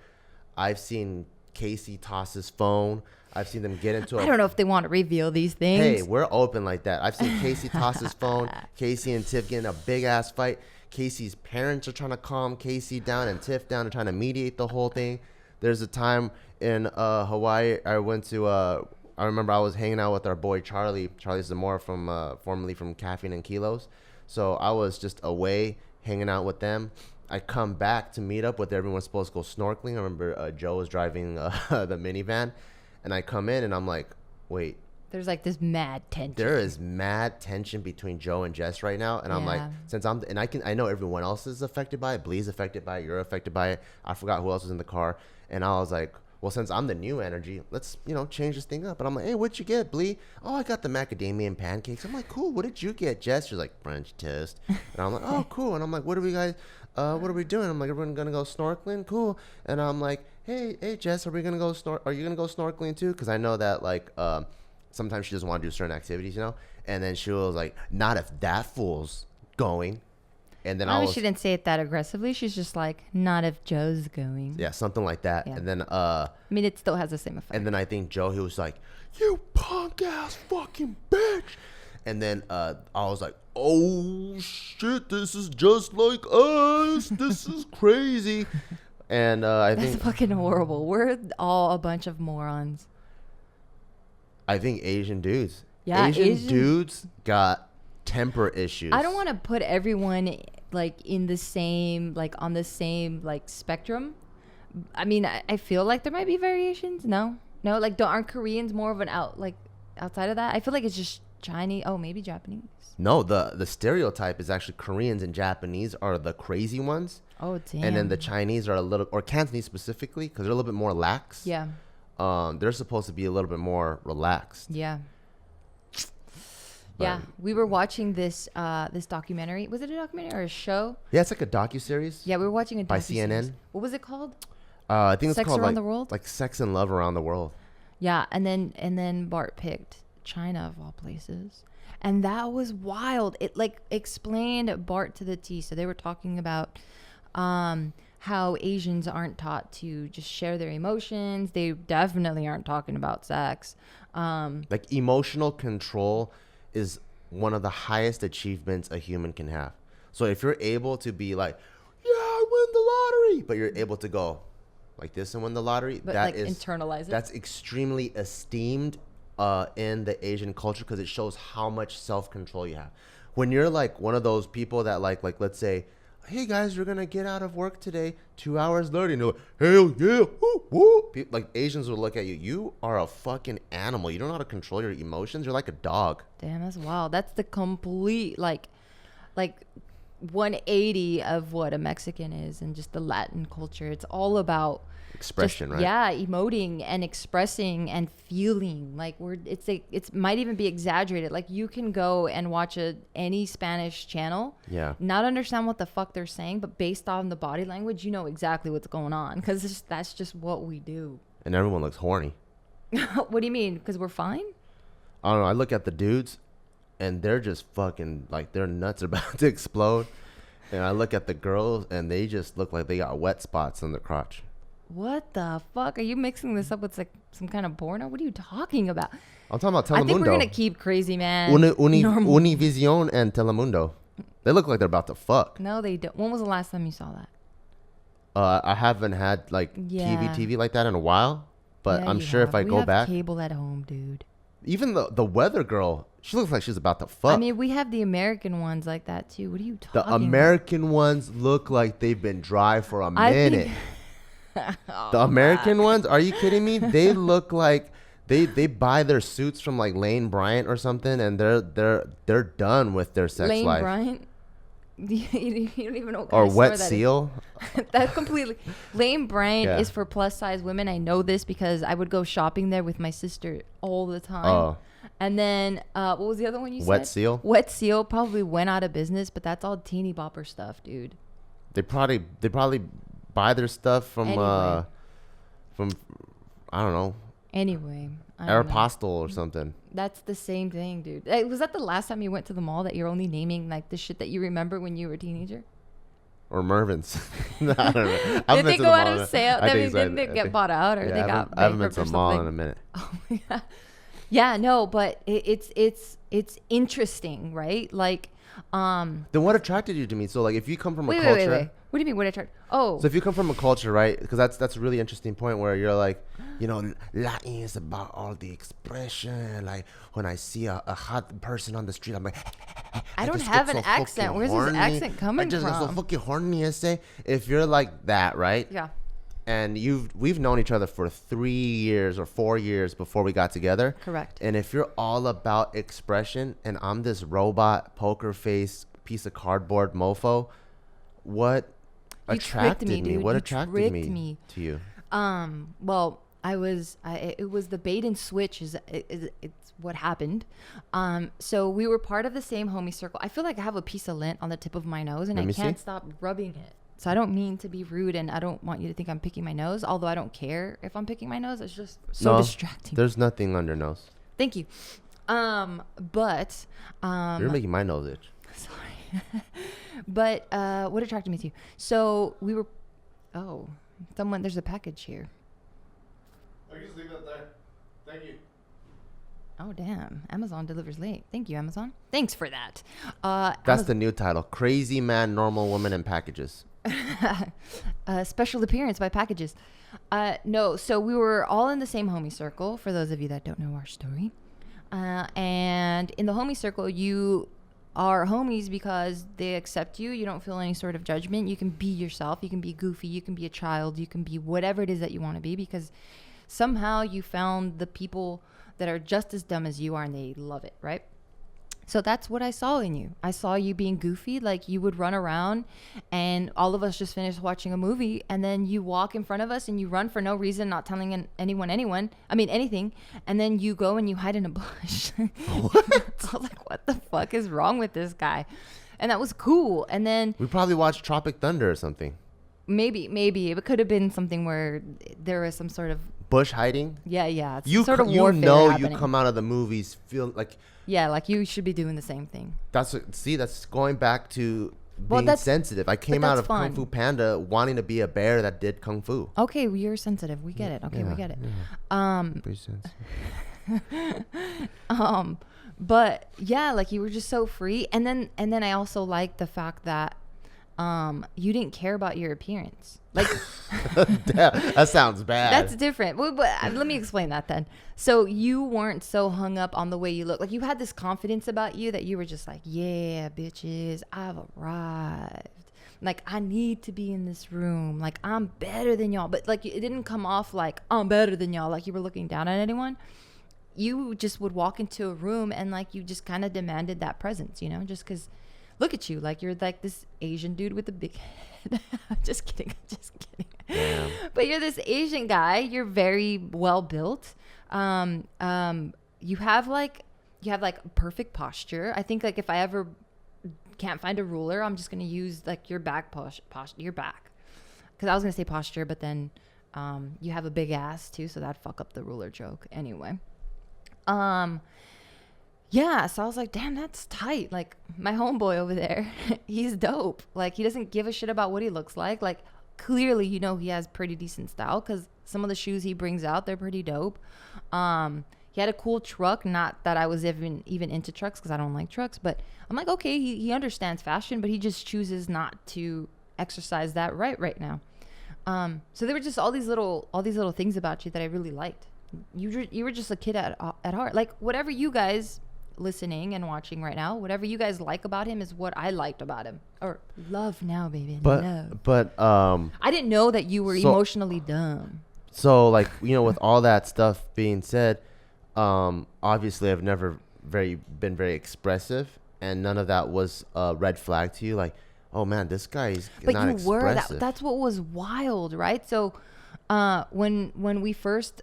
S2: I've seen Casey toss his phone. I've seen them get into
S1: I don't know if they want to reveal these things.
S2: Hey, we're open like that. I've seen Casey toss his phone. Casey and Tiff get in a big-ass fight. Casey's parents are trying to calm Casey down and Tiff down and trying to mediate the whole thing. There's a time in Hawaii I went to, I remember I was hanging out with our boy Charlie Zamora formerly from Caffeine and Kilos. So I was just away hanging out with them. I come back to meet up with everyone supposed to go snorkeling. I remember Joe was driving the minivan, and I come in and I'm like, wait.
S1: There's like this mad tension.
S2: There is mad tension between Joe and Jess right now, and I'm like, I know everyone else is affected by it. Blee's affected by it. You're affected by it. I forgot who else was in the car, and I was like, well, since I'm the new energy, let's change this thing up. And I'm like, hey, what'd you get, Blee? Oh, I got the macadamia and pancakes. I'm like, cool. What did you get, Jess? She's like, French toast. And I'm like, oh, cool. And I'm like, what are we doing? I'm like, everyone gonna go snorkeling? Cool. And I'm like, hey, Jess, are you gonna go snorkeling too? Because I know that like sometimes she doesn't want to do certain activities, And then she was like, not if that fool's going. And then
S1: she didn't say it that aggressively. She's just like, not if Joe's going.
S2: Yeah, something like that. Yeah. And then
S1: I mean, it still has the same effect.
S2: And then I think Joe, he was like, you punk ass fucking bitch. And then I was like, oh shit, this is just like us. This is crazy. And I think
S1: that's fucking horrible. We're all a bunch of morons.
S2: I think Asian dudes.
S1: Yeah,
S2: Asian dudes got temper issues.
S1: I don't want to put everyone like in the same, like on the same like spectrum. I mean, I feel like there might be variations. No, like aren't Koreans more of an outside of that? I feel like it's just Chinese. Oh, maybe Japanese.
S2: No, the stereotype is actually Koreans and Japanese are the crazy ones.
S1: Oh, damn.
S2: And then the Chinese are or Cantonese specifically, because they're a little bit more lax.
S1: Yeah.
S2: They're supposed to be a little bit more relaxed.
S1: Yeah. Yeah, we were watching this documentary. Was it a documentary or a show?
S2: Yeah, it's like a docuseries.
S1: Yeah, we were watching a docuseries.
S2: By CNN.
S1: What was it called?
S2: I think it's
S1: Sex
S2: called
S1: Around the World?
S2: Like Sex and Love Around the World.
S1: Yeah, and then Bart picked China of all places. And that was wild. It like explained Bart to the T. So they were talking about how Asians aren't taught to just share their emotions. They definitely aren't talking about sex.
S2: Like emotional control is one of the highest achievements a human can have. So if you're able to be like, yeah, I win the lottery, but you're able to go like this and win the lottery,
S1: But
S2: that
S1: like
S2: is
S1: internalize it.
S2: that's extremely esteemed in the Asian culture because it shows how much self-control you have. When you're like one of those people that like let's say, hey guys, you're gonna get out of work today, 2 hours later, you know, hell yeah, woo, woo. Like Asians will look at you, you are a fucking animal, you don't know how to control your emotions, you're like a dog.
S1: Damn, that's wild. That's the complete like 180 of what a Mexican is and just the Latin culture. It's all about
S2: Expression, right?
S1: Yeah, emoting and expressing and feeling. Like it might even be exaggerated. Like you can go and watch any Spanish channel,
S2: Yeah,
S1: not understand what the fuck they're saying, but based on the body language, you know exactly what's going on because that's just what we do.
S2: and everyone looks horny.
S1: What do you mean? Because we're fine?
S2: I don't know, I look at the dudes and they're just fucking like their nuts are about to explode, and I look at the girls and they just look like they got wet spots on their crotch.
S1: What the fuck? Are you mixing this up with like some kind of porno? What are you talking about?
S2: I'm talking about Telemundo.
S1: I think we're gonna keep crazy, man. Normal.
S2: Univision and Telemundo. They look like they're about to fuck.
S1: No, they don't. When was the last time you saw that?
S2: I haven't had like
S1: Yeah.
S2: TV like that in a while, but
S1: Yeah,
S2: I'm
S1: you
S2: sure if
S1: have.
S2: I
S1: We
S2: go
S1: have
S2: back,
S1: cable at home, dude.
S2: even the weather girl, she looks like she's about to fuck.
S1: I mean, we have the American ones like that too. What are you talking
S2: the American ones look like they've been dry for a minute. The American ones, are you kidding me? They look like they buy their suits from like Lane Bryant or something, and they're done with their sex
S1: Lane
S2: life.
S1: Bryant? You don't even know what kind
S2: Or
S1: of
S2: Wet
S1: store that
S2: Seal.
S1: is. That completely. Lane Bryant
S2: Yeah.
S1: is for plus size women. I know this because I would go shopping there with my sister all the time.
S2: Oh,
S1: And then what was the other one you said?
S2: Wet Seal.
S1: Wet Seal probably went out of business, but that's all teeny bopper stuff, dude.
S2: They probably buy their stuff from
S1: Anyway.
S2: from I don't know,
S1: Anyway, I don't know.
S2: Aeropostale or something.
S1: That's the same thing, dude. Was that the last time you went to the mall that you're only naming like the shit that you remember when you were a teenager?
S2: Or Mervin's. No, I don't know. I haven't
S1: Did
S2: been
S1: they
S2: to
S1: go
S2: the
S1: out
S2: mall
S1: of
S2: in-
S1: sale?
S2: I
S1: I mean,
S2: think so.
S1: didn't they get bought out or
S2: Yeah,
S1: they got
S2: I haven't been
S1: bankrupt
S2: to
S1: or
S2: the mall in a
S1: something?
S2: minute.
S1: Oh, yeah. Yeah, no, but it's interesting, right? Like,
S2: Then what attracted you to me? So like, if you come from a
S1: wait,
S2: culture,
S1: wait. What do you mean? What attract? Oh,
S2: so if you come from a culture, right? Because that's a really interesting point where you're like, you know, Latin is about all the expression. Like when I see a hot person on the street, I'm like,
S1: I don't
S2: just
S1: have
S2: get
S1: an
S2: so
S1: accent.
S2: fucking
S1: Where's
S2: horny.
S1: this accent coming
S2: I just get so
S1: from?
S2: fucking horny. I say, if you're like that, right?
S1: yeah.
S2: And we've known each other for 3 years or 4 years before we got together.
S1: Correct.
S2: And if you're all about expression and I'm this robot poker face piece of cardboard mofo, what
S1: You
S2: attracted
S1: tricked me,
S2: me?
S1: dude.
S2: What
S1: You
S2: attracted
S1: tricked
S2: me
S1: me.
S2: to you?
S1: Well, it was the bait and switch it's what happened. So we were part of the same homie circle. I feel like I have a piece of lint on the tip of my nose and
S2: Let
S1: I
S2: me
S1: can't
S2: see.
S1: stop rubbing it. So I don't mean to be rude and I don't want you to think I'm picking my nose, although I don't care if I'm picking my nose. It's just so
S2: No,
S1: distracting.
S2: There's nothing on your nose.
S1: Thank you. But
S2: You're making my nose itch.
S1: sorry. But what attracted me to you? So we were there's a package here.
S2: I can just leave that there. Thank you.
S1: Oh, damn. Amazon delivers late. Thank you, Amazon. Thanks for that.
S2: That's the new title. Crazy Man, Normal Woman, and Packages.
S1: Special appearance by packages. No, so we were all in the same homie circle, for those of you that don't know our story. And in the homie circle, you are homies because they accept you. You don't feel any sort of judgment. You can be yourself. You can be goofy. You can be a child. You can be whatever it is that you want to be because somehow you found the people that are just as dumb as you are and they love it, right? So that's what I saw in you. I saw you being goofy, like you would run around and all of us just finished watching a movie and then you walk in front of us and you run for no reason, not telling anything. And then you go and you hide in a bush. What? I was like, what the fuck is wrong with this guy? And that was cool. And then
S2: We probably watched Tropic Thunder or something.
S1: maybe it could have been something where there was some sort of,
S2: Bush hiding.
S1: yeah.
S2: You
S1: sort of
S2: you
S1: warfare
S2: know
S1: happening.
S2: you come out of the movies feel like
S1: Yeah, like you should be doing the same thing.
S2: that's going back to being sensitive. I came out of
S1: fun.
S2: Kung Fu Panda wanting to be a bear that did Kung Fu.
S1: Okay, well, you're sensitive. We get it. Okay, we get it.
S2: Pretty sensitive.
S1: But yeah, like you were just so free. And then I also like the fact that you didn't care about your appearance. Like
S2: that sounds bad.
S1: That's different. Well, but let me explain that then. So you weren't so hung up on the way you look. Like you had this confidence about you that you were just like, yeah, bitches, I've arrived. Like I need to be in this room. Like I'm better than y'all. But like it didn't come off like I'm better than y'all. Like you were looking down at anyone. You just would walk into a room and like you just kind of demanded that presence, you know, just because look at you. Like you're like this Asian dude with a big head. Just kidding. Damn. But you're this Asian guy. You're very well built. You have like perfect posture. I think like if I ever can't find a ruler, I'm just going to use like your back your back. Cause I was going to say posture, but then, you have a big ass too. So that'd fuck up the ruler joke anyway. Yeah, so I was like, damn, that's tight. Like my homeboy over there, he's dope. Like he doesn't give a shit about what he looks like. Like clearly, you know, he has pretty decent style because some of the shoes he brings out, they're pretty dope. He had a cool truck. Not that I was even into trucks because I don't like trucks, but I'm like, okay, he understands fashion, but he just chooses not to exercise that right now. So there were just all these little things about you that I really liked. You were just a kid at heart. Like whatever you guys listening and watching right now, whatever you guys like about him is what I liked about him, or love now, baby.
S2: But
S1: I didn't know that you were emotionally dumb.
S2: So like, you know, with all that stuff being said, obviously I've never been very expressive, and none of that was a red flag to you. Like, oh man, this guy's not expressive. But you were.
S1: That's what was wild, right? So, when we first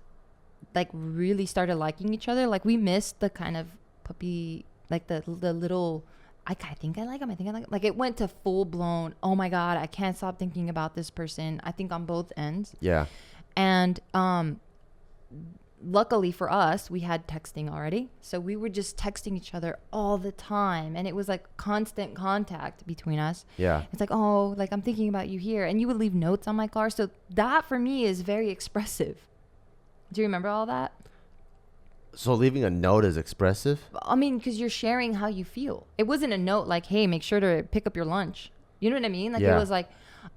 S1: like really started liking each other, like we missed the kind of puppy, like the little, I think I like him. Like it went to full blown, oh my God, I can't stop thinking about this person. I think on both ends.
S2: Yeah.
S1: And, luckily for us, we had texting already. So we were just texting each other all the time. And it was like constant contact between us.
S2: Yeah.
S1: It's like, oh, like I'm thinking about you here. And you would leave notes on my car. So that for me is very expressive. Do you remember all that?
S2: So leaving a note is expressive?
S1: I mean, because you're sharing how you feel. It wasn't a note like, hey, make sure to pick up your lunch. You know what I mean? Like It was like,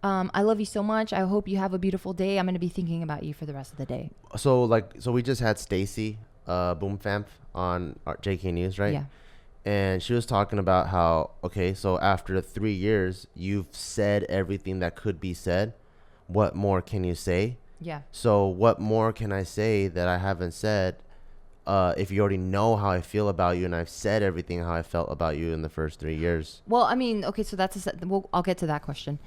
S1: I love you so much. I hope you have a beautiful day. I'm going to be thinking about you for the rest of the day. So
S2: we just had Stacy Boomfamp on our JK News, right?
S1: Yeah.
S2: And she was talking about how, okay, so after 3 years, you've said everything that could be said. What more can you say?
S1: Yeah. So
S2: what more can I say that I haven't said? If you already know how I feel about you, and I've said everything how I felt about you in the first 3 years.
S1: Well, I mean, okay, so I'll get to that question.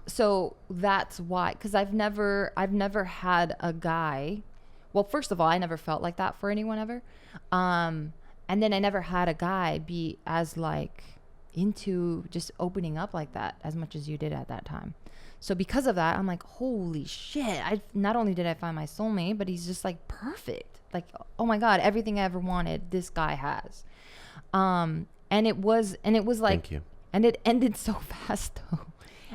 S1: So that's why, because I've never had a guy. Well, first of all, I never felt like that for anyone ever. And then I never had a guy be as like into just opening up like that as much as you did at that time. So because of that, I'm like, holy shit. Not only did I find my soulmate, but he's just like perfect. Like, oh my God, everything I ever wanted, this guy has. And it was like,
S2: thank you.
S1: And it ended so fast though.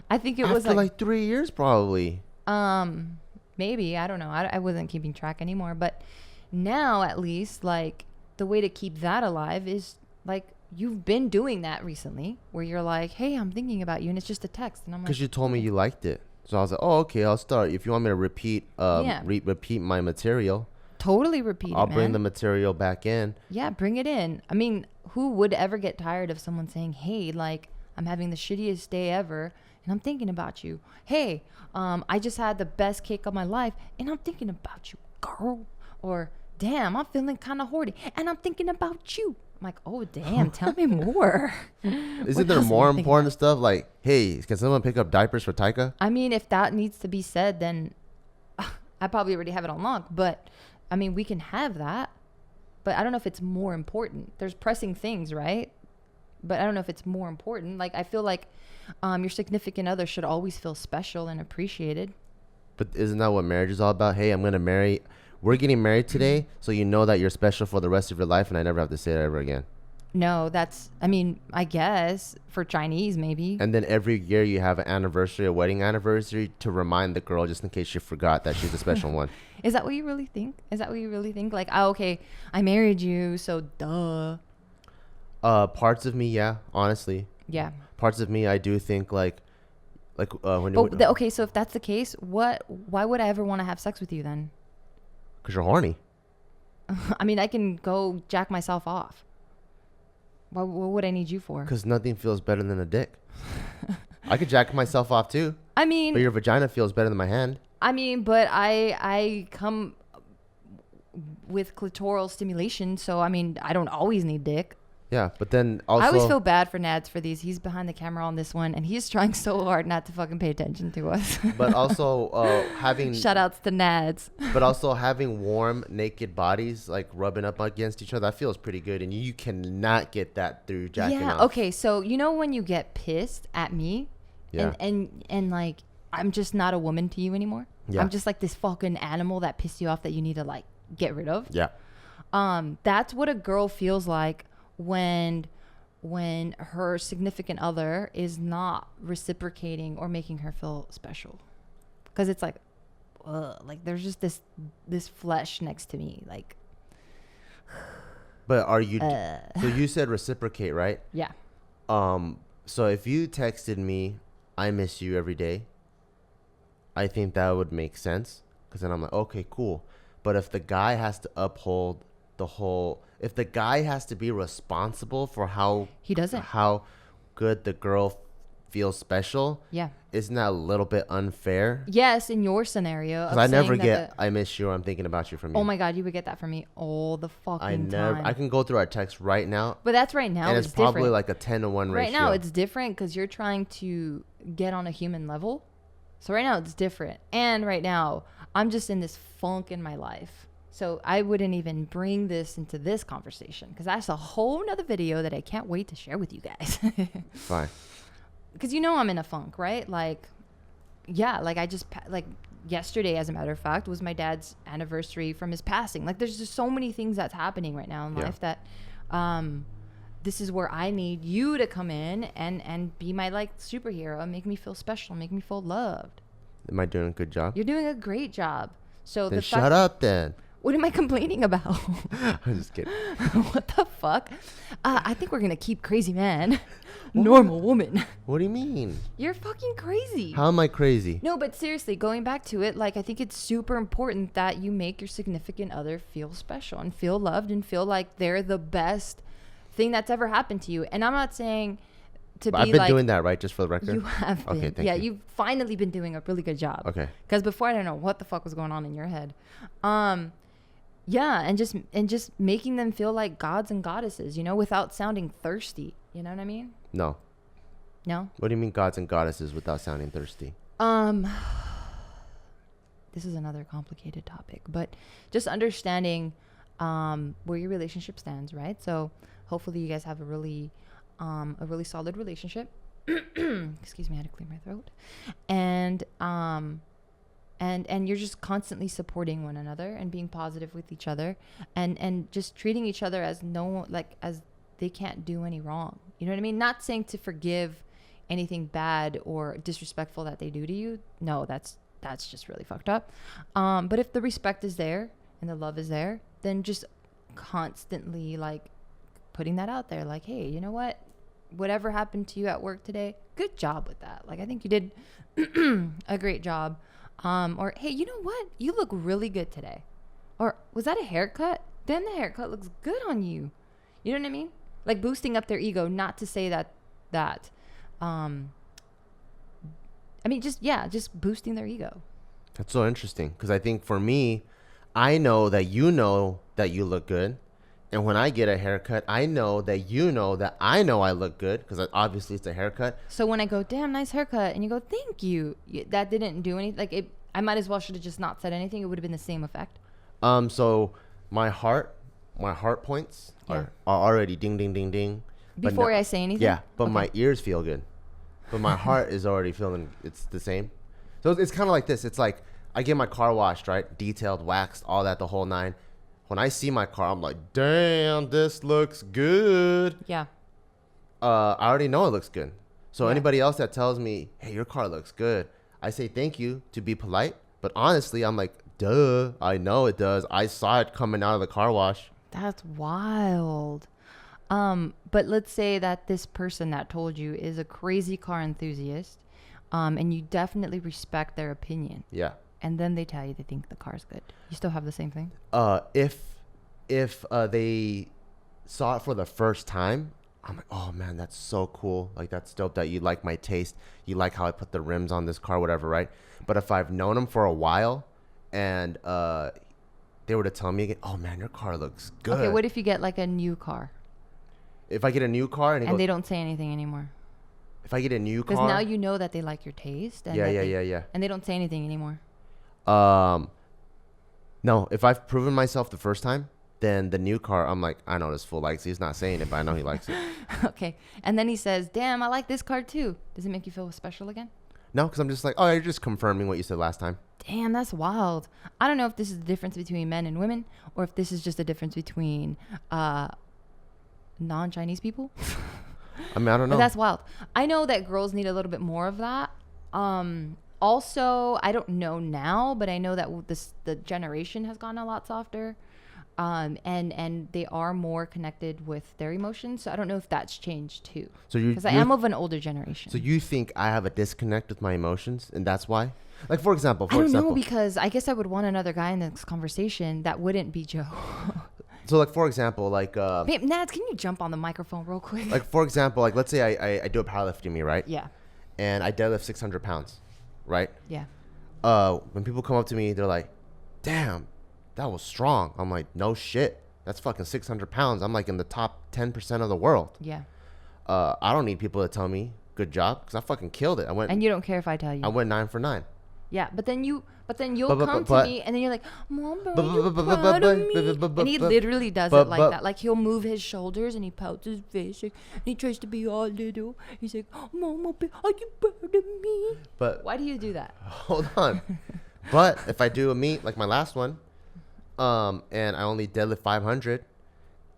S1: I think it was
S2: after like 3 years probably.
S1: Maybe, I don't know. I wasn't keeping track anymore, but now at least like the way to keep that alive is like, you've been doing that recently where you're like, hey, I'm thinking about you. And it's just a text. And I'm like,
S2: because you told me you liked it. So I was like, oh, okay, I'll start. If you want me to repeat, repeat my material.
S1: Totally repeat it,
S2: I'll bring the material back in.
S1: Yeah, bring it in. I mean, who would ever get tired of someone saying, hey, like, I'm having the shittiest day ever and I'm thinking about you. Hey, I just had the best cake of my life and I'm thinking about you, girl. Or, damn, I'm feeling kind of horny and I'm thinking about you. I'm like, oh, damn, tell me more.
S2: Isn't there more important stuff like, hey, can someone pick up diapers for Taika?
S1: I mean, if that needs to be said, then I probably already have it on lock. But, I mean, we can have that. But I don't know if it's more important. There's pressing things, right? But I don't know if it's more important. Like, I feel like your significant other should always feel special and appreciated.
S2: But isn't that what marriage is all about? Hey, we're getting married today, so you know that you're special for the rest of your life, and I never have to say it ever again.
S1: No, I mean, I guess for Chinese maybe.
S2: And then every year you have an anniversary, a wedding anniversary, to remind the girl just in case she forgot that she's the special one.
S1: Is that what you really think? Is that what you really think? Like, oh, okay, I married you, so duh.
S2: Parts of me, yeah, honestly.
S1: Yeah.
S2: Parts of me, I do think when
S1: Okay, so if that's the case, why would I ever want to have sex with you then?
S2: because you're horny.
S1: I mean, I can go jack myself off. What would I need you for?
S2: Because nothing feels better than a dick. I could jack myself off too.
S1: I mean,
S2: but your vagina feels better than my hand.
S1: I mean, but I come with clitoral stimulation, so I mean, I don't always need dick.
S2: Yeah, but then also...
S1: I always feel bad for Nads for these. He's behind the camera on this one, and he's trying so hard not to fucking pay attention to us.
S2: But also having...
S1: Shout-outs to Nads.
S2: But also having warm, naked bodies, like, rubbing up against each other, that feels pretty good, and you cannot get that through jacking off.
S1: Okay, so you know when you get pissed at me,
S2: yeah.
S1: and like, I'm just not a woman to you anymore?
S2: Yeah.
S1: I'm just like this fucking animal that pissed you off that you need to, like, get rid of?
S2: Yeah.
S1: That's what a girl feels like when her significant other is not reciprocating or making her feel special, because it's like there's just this flesh next to me, like.
S2: But are you so you said reciprocate, right?
S1: Yeah.
S2: So if you texted me, I miss you every day, I think that would make sense, because then I'm like, okay, cool. But if the guy has to uphold if the guy has to be responsible for how good the girl feels special,
S1: yeah,
S2: isn't that a little bit unfair?
S1: Yes, in your scenario.
S2: Because I never get I miss you or I'm thinking about you from you.
S1: Oh my God, you would get that from me all the fucking time.
S2: I can go through our text right now.
S1: But that's right now.
S2: And it's probably like a 10-to-1 ratio.
S1: Right now it's different because you're trying to get on a human level. So right now it's different. And right now I'm just in this funk in my life. So I wouldn't even bring this into this conversation, because that's a whole nother video that I can't wait to share with you guys.
S2: Fine.
S1: Because you know I'm in a funk, right? Like, yeah, like like yesterday, as a matter of fact, was my dad's anniversary from his passing. Like, there's just so many things that's happening right now in life that this is where I need you to come in and be my, like, superhero and make me feel special, make me feel loved.
S2: Am I doing a good job?
S1: You're doing a great job. So
S2: then shut up then.
S1: What am I complaining about?
S2: I'm just kidding.
S1: What the fuck? I think we're going to keep crazy man. Normal woman.
S2: What do you mean?
S1: You're fucking crazy.
S2: How am I crazy?
S1: No, but seriously, going back to it, like, I think it's super important that you make your significant other feel special and feel loved and feel like they're the best thing that's ever happened to you. And I'm not saying to be like...
S2: I've been doing that, right? Just for the record?
S1: You have been.
S2: Okay, thank you.
S1: You've finally been doing a really good job.
S2: Okay.
S1: Because before, I don't know what the fuck was going on in your head. Yeah, and just making them feel like gods and goddesses, you know, without sounding thirsty. You know what I mean?
S2: No.
S1: No?
S2: What do you mean gods and goddesses without sounding thirsty?
S1: This is another complicated topic, but just understanding where your relationship stands, right? So hopefully you guys have a really solid relationship. Excuse me, I had to clear my throat. And you're just constantly supporting one another and being positive with each other and just treating each other as as they can't do any wrong. You know what I mean? Not saying to forgive anything bad or disrespectful that they do to you. No, that's just really fucked up. But if the respect is there and the love is there, then just constantly, like, putting that out there. Like, hey, you know what? Whatever happened to you at work today, good job with that. Like, I think you did a great job. Or, hey, you know what? You look really good today. Or, was that a haircut? Damn, the haircut looks good on you. You know what I mean? Like, boosting up their ego, not to say that, I mean, just boosting their ego.
S2: That's so interesting, because I think for me, I know that you look good. And when I get a haircut, I know that I know I look good, because obviously it's a haircut.
S1: So when I go, damn, nice haircut, and you go, thank you, that didn't do anything. Like, I might as well should have just not said anything. It would have been the same effect.
S2: So my heart points are already ding, ding, ding, ding.
S1: Before I say anything?
S2: Yeah, but my ears feel good. But my heart is already feeling it's the same. So it's kind of like this. It's like I get my car washed, right? Detailed, waxed, all that, the whole nine. when I see my car, I'm like, damn, this looks good.
S1: Yeah.
S2: I already know it looks good. So
S1: Yeah.
S2: anybody else that tells me, hey, your car looks good, I say thank you to be polite. But honestly, I'm like, duh, I know it does. I saw it coming out of the car wash.
S1: That's wild. But let's say that this person that told you is a crazy car enthusiast, and you definitely respect their opinion.
S2: Yeah.
S1: And then they tell you they think the car's good. You still have the same thing?
S2: If they saw it for the first time, I'm like, oh man, that's so cool. Like, that's dope that you like my taste. You like how I put the rims on this car, whatever, right? But if I've known them for a while and they were to tell me again, oh man, your car looks good.
S1: Okay, what if you get like a new car
S2: If I get a new car and
S1: they don't say anything anymore?
S2: if I get a new car.
S1: Because now you know that they like your taste. And
S2: Yeah.
S1: And they don't say anything anymore.
S2: No, if I've proven myself the first time, then the new car, I'm like, I know this fool likes it. He's not saying it, but I know he likes it.
S1: Okay. And then he says, damn, I like this car too. Does it make you feel special again?
S2: No, because I'm just like, oh, you're just confirming what you said last time.
S1: Damn, that's wild. I don't know if this is the difference between men and women or if this is just a difference between non-Chinese people.
S2: I mean, I don't know.
S1: But that's wild. I know that girls need a little bit more of that. Also, I don't know now, but I know that the generation has gotten a lot softer. And they are more connected with their emotions. So I don't know if that's changed too.
S2: So
S1: because I am of an older generation.
S2: So you think I have a disconnect with my emotions, and that's why? Like, for example,
S1: I don't know, because I guess I would want another guy in this conversation that wouldn't be Joe.
S2: So, like, for example, like...
S1: Hey, Nads, can you jump on the microphone real quick?
S2: Like, for example, like, let's say I do a powerlifting meet, right?
S1: Yeah.
S2: And I deadlift 600 pounds, right?
S1: Yeah.
S2: When people come up to me, they're like, damn, that was strong. I'm like, no shit. That's fucking 600 pounds. I'm like in the top 10% of the world.
S1: Yeah.
S2: I don't need people to tell me good job because I fucking killed it.
S1: And you don't care if I tell you.
S2: I went 9 for 9.
S1: Yeah, but then you'll come to me and then you're like, Mom, bro, are you proud of me? And he literally does it like that. Like, he'll move his shoulders and he pouts his face and he tries to be all little. He's like, Mom, are you proud of me?
S2: But
S1: why do you do that?
S2: Hold on. But if I do a meet like my last one, and I only deadlift 500,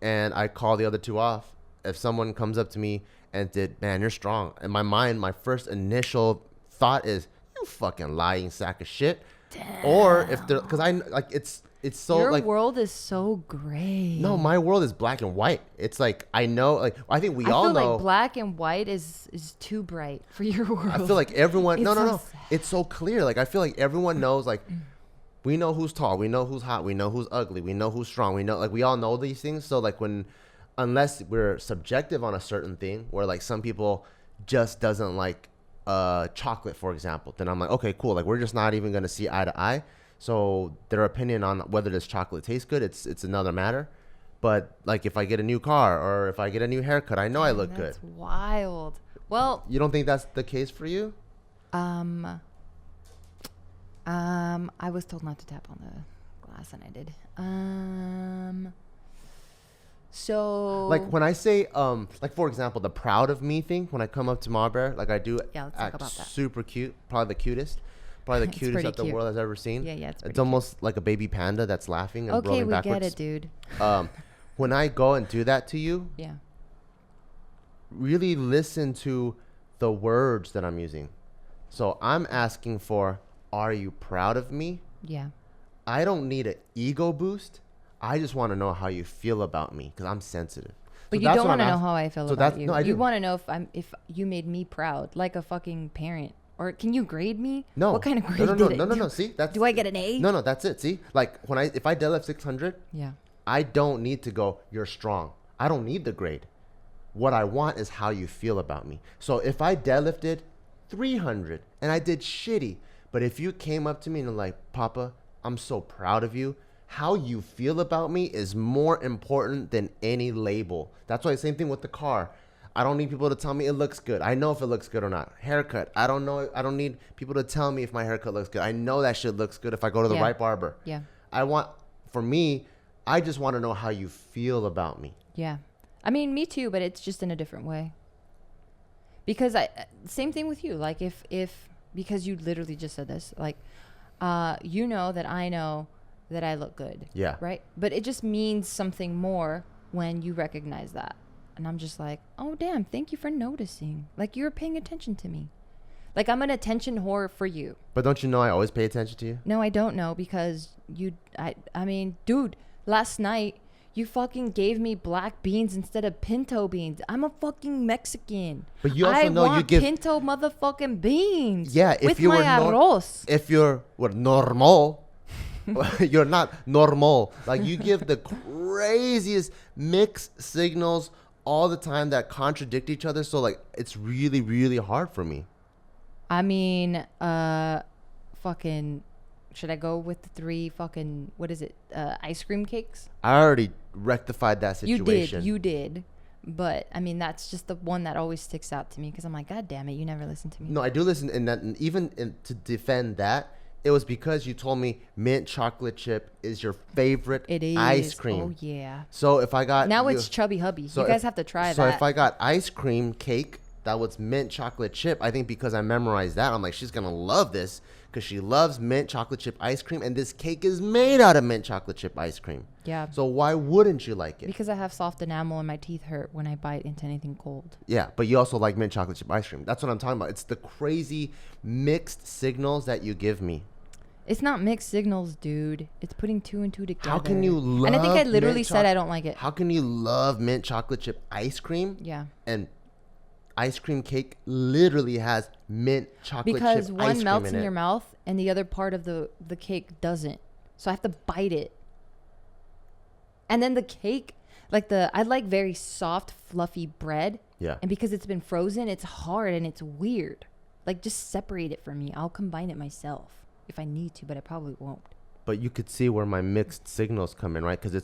S2: and I call the other two off, if someone comes up to me and did, man, you're strong. In my mind, my first initial thought is, you fucking lying sack of shit.
S1: Damn.
S2: Or if they're, because I like it's so
S1: your
S2: like
S1: world is so gray.
S2: No, my world is black and white. It's like I know, like I think we all know.
S1: I feel like black and white is too bright for your world.
S2: I feel like everyone. No.
S1: Sad.
S2: It's so clear. Like I feel like everyone knows. Like we know who's tall, we know who's hot, we know who's ugly, we know who's strong. We know, like we all know these things. So like unless we're subjective on a certain thing, where like some people just doesn't like chocolate, for example, then I'm like, okay, cool. Like we're just not even gonna see eye to eye. So their opinion on whether this chocolate tastes good, it's another matter. But like if I get a new car or if I get a new haircut, I know I look good.
S1: That's wild. Well,
S2: you don't think that's the case for you?
S1: I was told not to tap on the glass and I did. So
S2: like when I say like for example the proud of me thing, when I come up to Marbury, like I do
S1: let's
S2: act
S1: talk about that.
S2: super cute, probably the cutest that the world has ever seen.
S1: Yeah,
S2: it's almost like a baby panda that's laughing and rolling backwards.
S1: Okay, we get it, dude.
S2: When I go and do that to you,
S1: yeah,
S2: really listen to the words that I'm using. So I'm asking for, are you proud of me?
S1: Yeah.
S2: I don't need an ego boost. I just want to know how you feel about me because I'm sensitive.
S1: But you don't want to know how I feel about you.
S2: No, I do.
S1: You want to know if you made me proud, like a fucking parent. Or can you grade me?
S2: No.
S1: What kind of grade did I
S2: No. See, that's.
S1: Do I get an A?
S2: No, that's it. See, like if I deadlift 600,
S1: yeah,
S2: I don't need to go, you're strong. I don't need the grade. What I want is how you feel about me. So if I deadlifted 300 and I did shitty, but if you came up to me and were like, Papa, I'm so proud of you. How you feel about me is more important than any label. That's why same thing with the car. I don't need people to tell me it looks good. I know if it looks good or not. Haircut. I don't know. I don't need people to tell me if my haircut looks good. I know that shit looks good if I go to the right barber.
S1: Yeah.
S2: For me, I just want to know how you feel about me.
S1: Yeah. I mean, me too, but it's just in a different way. Because same thing with you. Like because you literally just said this, like, you know that I know that I look good.
S2: Yeah.
S1: Right? But it just means something more when you recognize that. And I'm just like, oh, damn, thank you for noticing. Like, you're paying attention to me. Like, I'm an attention whore for you.
S2: But don't you know I always pay attention to you?
S1: No, I don't know because I mean, dude, last night you fucking gave me black beans instead of pinto beans. I'm a fucking Mexican.
S2: But you also know you give
S1: pinto motherfucking beans.
S2: Yeah, if
S1: with
S2: you
S1: my
S2: were
S1: arroz.
S2: if you're normal, you're not normal. Like, you give the craziest mixed signals all the time that contradict each other. So like, it's really, really hard for me.
S1: I mean, fucking, should I go with the 3 fucking, what is it? Ice cream cakes?
S2: I already rectified that situation.
S1: You did. But I mean, that's just the one that always sticks out to me because I'm like, God damn it, you never listen to me.
S2: No, I do listen, and even to defend that, it was because you told me mint chocolate chip is your favorite ice cream.
S1: Oh, yeah.
S2: So if I got...
S1: Now it's Chubby Hubby. So you guys have to try that.
S2: So if I got ice cream cake that was mint chocolate chip, I think because I memorized that, I'm like, she's going to love this because she loves mint chocolate chip ice cream, and this cake is made out of mint chocolate chip ice cream.
S1: Yeah.
S2: So why wouldn't you like it?
S1: Because I have soft enamel and my teeth hurt when I bite into anything cold.
S2: Yeah, but you also like mint chocolate chip ice cream. That's what I'm talking about. It's the crazy mixed signals that you give me.
S1: It's not mixed signals, dude. It's putting 2 and 2 together.
S2: How can you love...
S1: And I think I literally said I don't like it.
S2: How can you love mint chocolate chip ice cream?
S1: Yeah.
S2: And ice cream cake literally has mint chocolate chip ice cream in it.
S1: Because one melts in your mouth and the other part of the cake doesn't. So I have to bite it. And then the cake, I like very soft, fluffy bread.
S2: Yeah.
S1: And because it's been frozen, it's hard and it's weird. Like, just separate it from me. I'll combine it myself if I need to, but I probably won't.
S2: But you could see where my mixed signals come in, right? Because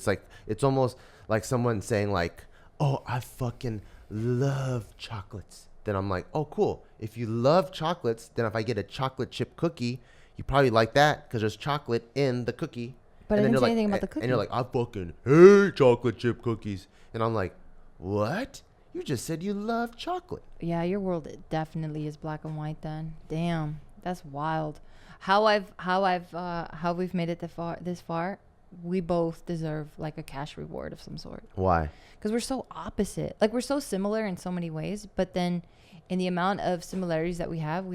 S2: it's almost like someone saying like, oh, I fucking love chocolates. Then I'm like, oh, cool. If you love chocolates, then if I get a chocolate chip cookie, you probably like that because there's chocolate in the cookie.
S1: But I didn't say anything about the cookie.
S2: And you're like, I fucking hate chocolate chip cookies. And I'm like, what? You just said you love chocolate.
S1: Yeah, your world definitely is black and white then. Damn, that's wild. How we've made it this far, we both deserve like a cash reward of some sort.
S2: Why?
S1: Because we're so opposite. Like, we're so similar in so many ways, but then in the amount of similarities that we have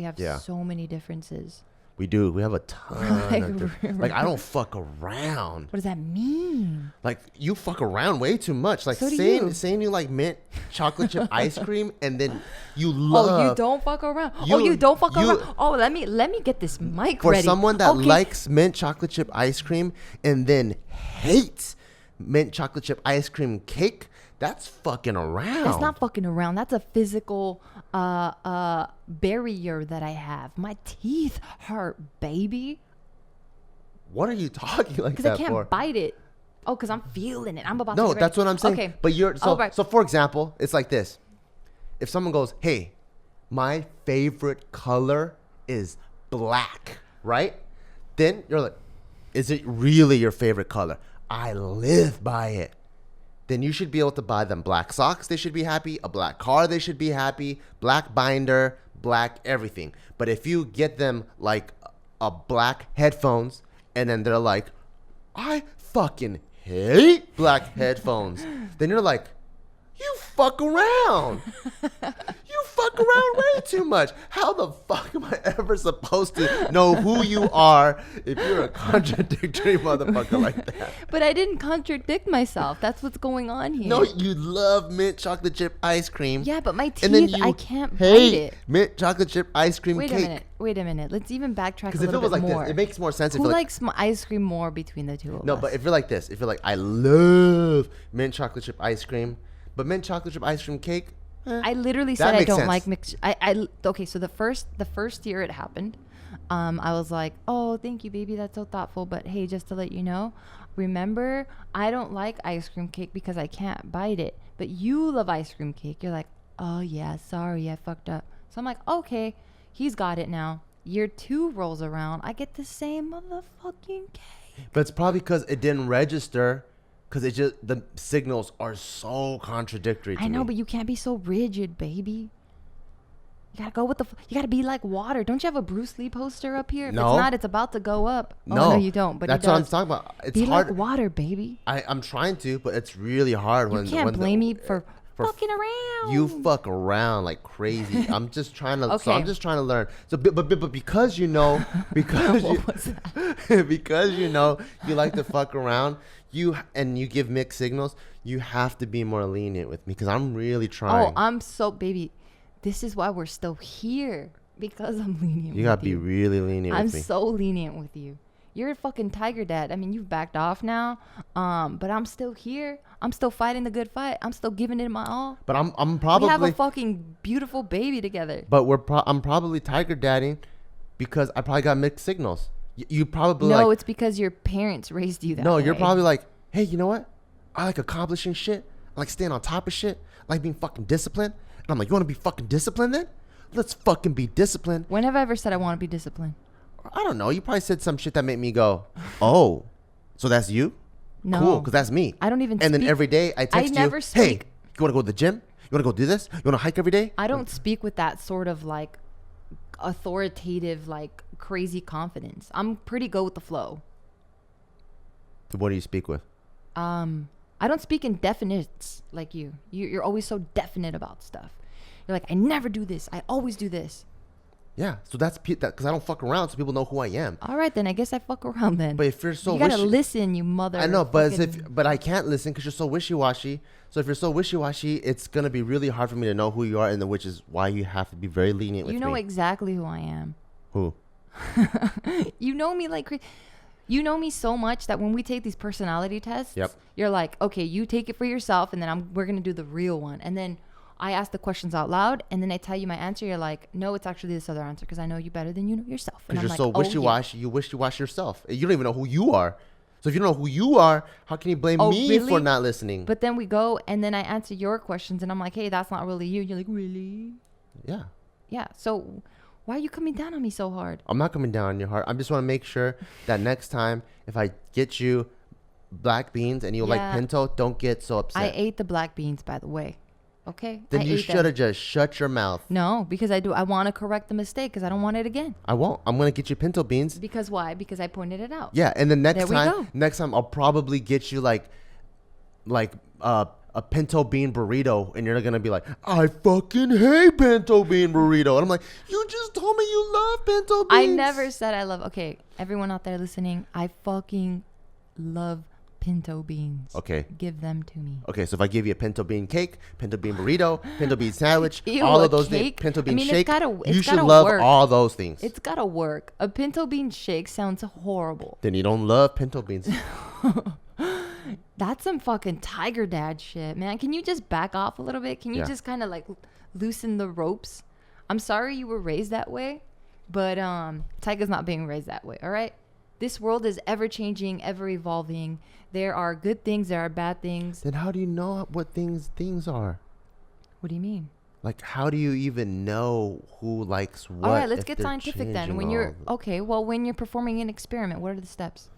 S1: so many differences.
S2: We do. We have a ton. Like, I don't fuck around.
S1: What does that mean?
S2: Like, you fuck around way too much. Like,
S1: So do
S2: saying you like mint chocolate chip ice cream, and then you love.
S1: Oh, you don't fuck around. You don't fuck around. Oh, let me get this mic
S2: for
S1: ready.
S2: For someone that likes mint chocolate chip ice cream and then hates mint chocolate chip ice cream cake, that's fucking around.
S1: That's not fucking around. That's a physical barrier that I have. My teeth hurt, baby.
S2: What are you talking like that for?
S1: Because I can't bite it. Oh, because I'm feeling it. I'm about to
S2: No,
S1: get ready.
S2: that's what I'm saying.
S1: Okay.
S2: But you're so,
S1: right.
S2: so for example, it's like this. If someone goes, hey, my favorite color is black, right? Then you're like, is it really your favorite color? I live by it. Then you should be able to buy them black socks. They should be happy. A black car. They should be happy. Black binder, black everything. But if you get them like a black headphones and then they're like, I fucking hate black headphones. Then you're like, you fuck around. You fuck around way too much. How the fuck am I ever supposed to know who you are if you're a contradictory motherfucker like that?
S1: But I didn't contradict myself. That's what's going on here.
S2: No, you love mint chocolate chip ice cream.
S1: Yeah, but my teeth,
S2: and then you
S1: I can't bite
S2: hate
S1: it.
S2: mint chocolate chip ice cream cake.
S1: Wait a minute. Let's even backtrack a
S2: Because if
S1: little
S2: it was
S1: bit
S2: like
S1: more.
S2: this, it makes more sense.
S1: Who likes ice cream more between the two of us?
S2: No, but if you're like this, if you're like, I love mint chocolate chip ice cream, but mint chocolate chip ice cream cake,
S1: I literally said I don't like mixed. Okay. So the first year it happened, I was like, oh, thank you, baby. That's so thoughtful. But hey, just to let you know, remember, I don't like ice cream cake because I can't bite it. But you love ice cream cake. You're like, oh yeah, sorry, I fucked up. So I'm like, okay, he's got it now. Year 2 rolls around, I get the same motherfucking cake.
S2: But it's probably because it didn't register. Because it just, the signals are so contradictory to me.
S1: I know, but you can't be so rigid, baby. You gotta go with you gotta be like water. Don't you have a Bruce Lee poster up here? If
S2: No.
S1: it's not, it's about to go up.
S2: No.
S1: Oh, no, you don't. But
S2: that's what I'm talking about. It's
S1: be
S2: hard.
S1: like water, baby.
S2: I'm trying to, but it's really hard
S1: You can't blame me for fucking around.
S2: You fuck around like crazy. I'm just trying to.
S1: Okay.
S2: So I'm just trying to learn. So, but because you know, because because you know, you like to fuck around. You give mixed signals. You have to be more lenient with me because I'm really trying.
S1: Oh, I'm so baby. This is why we're still here, because I'm lenient.
S2: You gotta be really lenient with me.
S1: I'm so lenient with you. You're a fucking tiger dad. I mean, you've backed off now, but I'm still here. I'm still fighting the good fight. I'm still giving it my all.
S2: But I'm probably.
S1: We have a fucking beautiful baby together.
S2: But I'm probably tiger dadding because I probably got mixed signals. You probably
S1: no, it's because your parents raised you that way.
S2: No, you're probably like, hey, you know what? I like accomplishing shit. I like staying on top of shit. I like being fucking disciplined. And I'm like, you want to be fucking disciplined then? Let's fucking be disciplined.
S1: When have I ever said I want to be disciplined?
S2: I don't know. You probably said some shit that made me go, oh, so that's you?
S1: No.
S2: Cool, because that's me.
S1: I don't even
S2: And
S1: speak.
S2: then every day I text
S1: never
S2: you,
S1: speak.
S2: hey, you want to go to the gym? You want to go do this? You want to hike every day?
S1: I don't speak with that sort of like authoritative, like crazy confidence. I'm pretty go with the flow.
S2: What do you speak with?
S1: I don't speak in definites like you. You're always so definite about stuff. You're like, I never do this. I always do this.
S2: Yeah, so that's because I don't fuck around, so people know who I am.
S1: All right, then I guess I fuck around then.
S2: But if you're so
S1: you gotta listen, you mother.
S2: I know, but I can't listen because you're so wishy-washy. So if you're so wishy-washy, it's gonna be really hard for me to know who you are, and which is why you have to be very lenient with me.
S1: You know exactly who I am.
S2: Who?
S1: You know me like you know me so much that when we take these personality tests,
S2: Yep.
S1: You're like, okay, you take it for yourself, and then we're gonna do the real one, and then I ask the questions out loud, and then I tell you my answer. You're like, no, it's actually this other answer because I know you better than you know yourself.
S2: Because you're
S1: like,
S2: so wishy-washy. You wishy-washy yourself. You don't even know who you are. So if you don't know who you are, how can you blame me
S1: really?
S2: for not listening?
S1: But then we go, and then I answer your questions, and I'm like, hey, that's not really you. And you're like, really?
S2: Yeah.
S1: Yeah. So why are you coming down on me so hard?
S2: I'm not coming down on your heart. I just want to make sure that next time, if I get you black beans and you like pinto, don't get so upset.
S1: I ate the black beans, by the way. Okay.
S2: Then you should have just shut your mouth.
S1: No, because I want to correct the mistake because I don't want it again.
S2: I won't. I'm going to get you pinto beans.
S1: Because why? Because I pointed it out.
S2: Yeah, and the next time I'll probably get you like a pinto bean burrito, and you're going to be like, I fucking hate pinto bean burrito. And I'm like, you just told me you love pinto beans.
S1: I never said I love. Okay, everyone out there listening, I fucking love pinto beans.
S2: Okay.
S1: Give them to me.
S2: Okay, so if I give you a pinto bean cake, pinto bean burrito, pinto bean sandwich,
S1: Ew,
S2: all of those
S1: cake?
S2: things, pinto bean shake,
S1: it's
S2: you should
S1: gotta
S2: love
S1: work.
S2: all those things.
S1: It's gotta work. A pinto bean shake sounds horrible.
S2: Then you don't love pinto beans.
S1: That's some fucking tiger dad shit, man. Can you just back off a little bit? Can you just kind of like loosen the ropes? I'm sorry you were raised that way, but Tiger's not being raised that way, all right? This world is ever changing, ever evolving. There are good things, there are bad things.
S2: Then how do you know what things are?
S1: What do you mean?
S2: Like, how do you even know who likes what?
S1: All right, let's get scientific then. When you're when you're performing an experiment, what are the steps?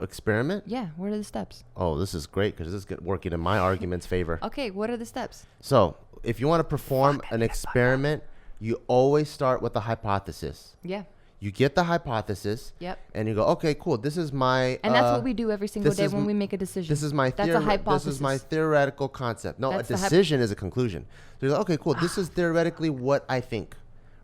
S2: Experiment?
S1: Yeah, what are the steps?
S2: Oh, this is great because this is working in my argument's favor.
S1: Okay, what are the steps?
S2: So, if you want to perform an experiment, you always start with a hypothesis.
S1: Yeah.
S2: You get the hypothesis.
S1: Yep.
S2: And you go, okay, cool. This is my.
S1: And that's what we do every single day when we make a decision.
S2: This is my.
S1: That's a hypothesis.
S2: This is my theoretical concept. No,
S1: That's
S2: a decision is a conclusion. So you're like, okay, cool. This is theoretically what I think,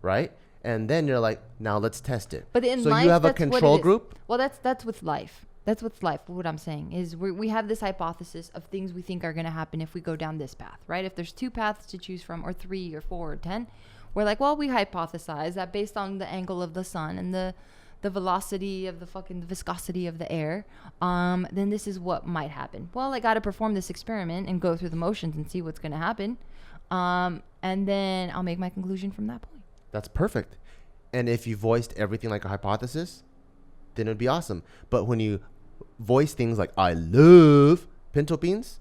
S2: right? And then you're like, now let's test it.
S1: But in
S2: so
S1: life,
S2: you have a
S1: that's
S2: control
S1: what it is.
S2: group.
S1: Well, that's with life. That's what's life. What I'm saying is we have this hypothesis of things we think are going to happen if we go down this path, right? If there's 2 paths to choose from, or 3 or 4 or 10, we're like, well, we hypothesize that based on the angle of the sun and the velocity of the viscosity of the air, then this is what might happen. Well, I got to perform this experiment and go through the motions and see what's going to happen. And then I'll make my conclusion from that point.
S2: That's perfect. And if you voiced everything like a hypothesis, then it would be awesome. But when you voice things like, I love pinto beans,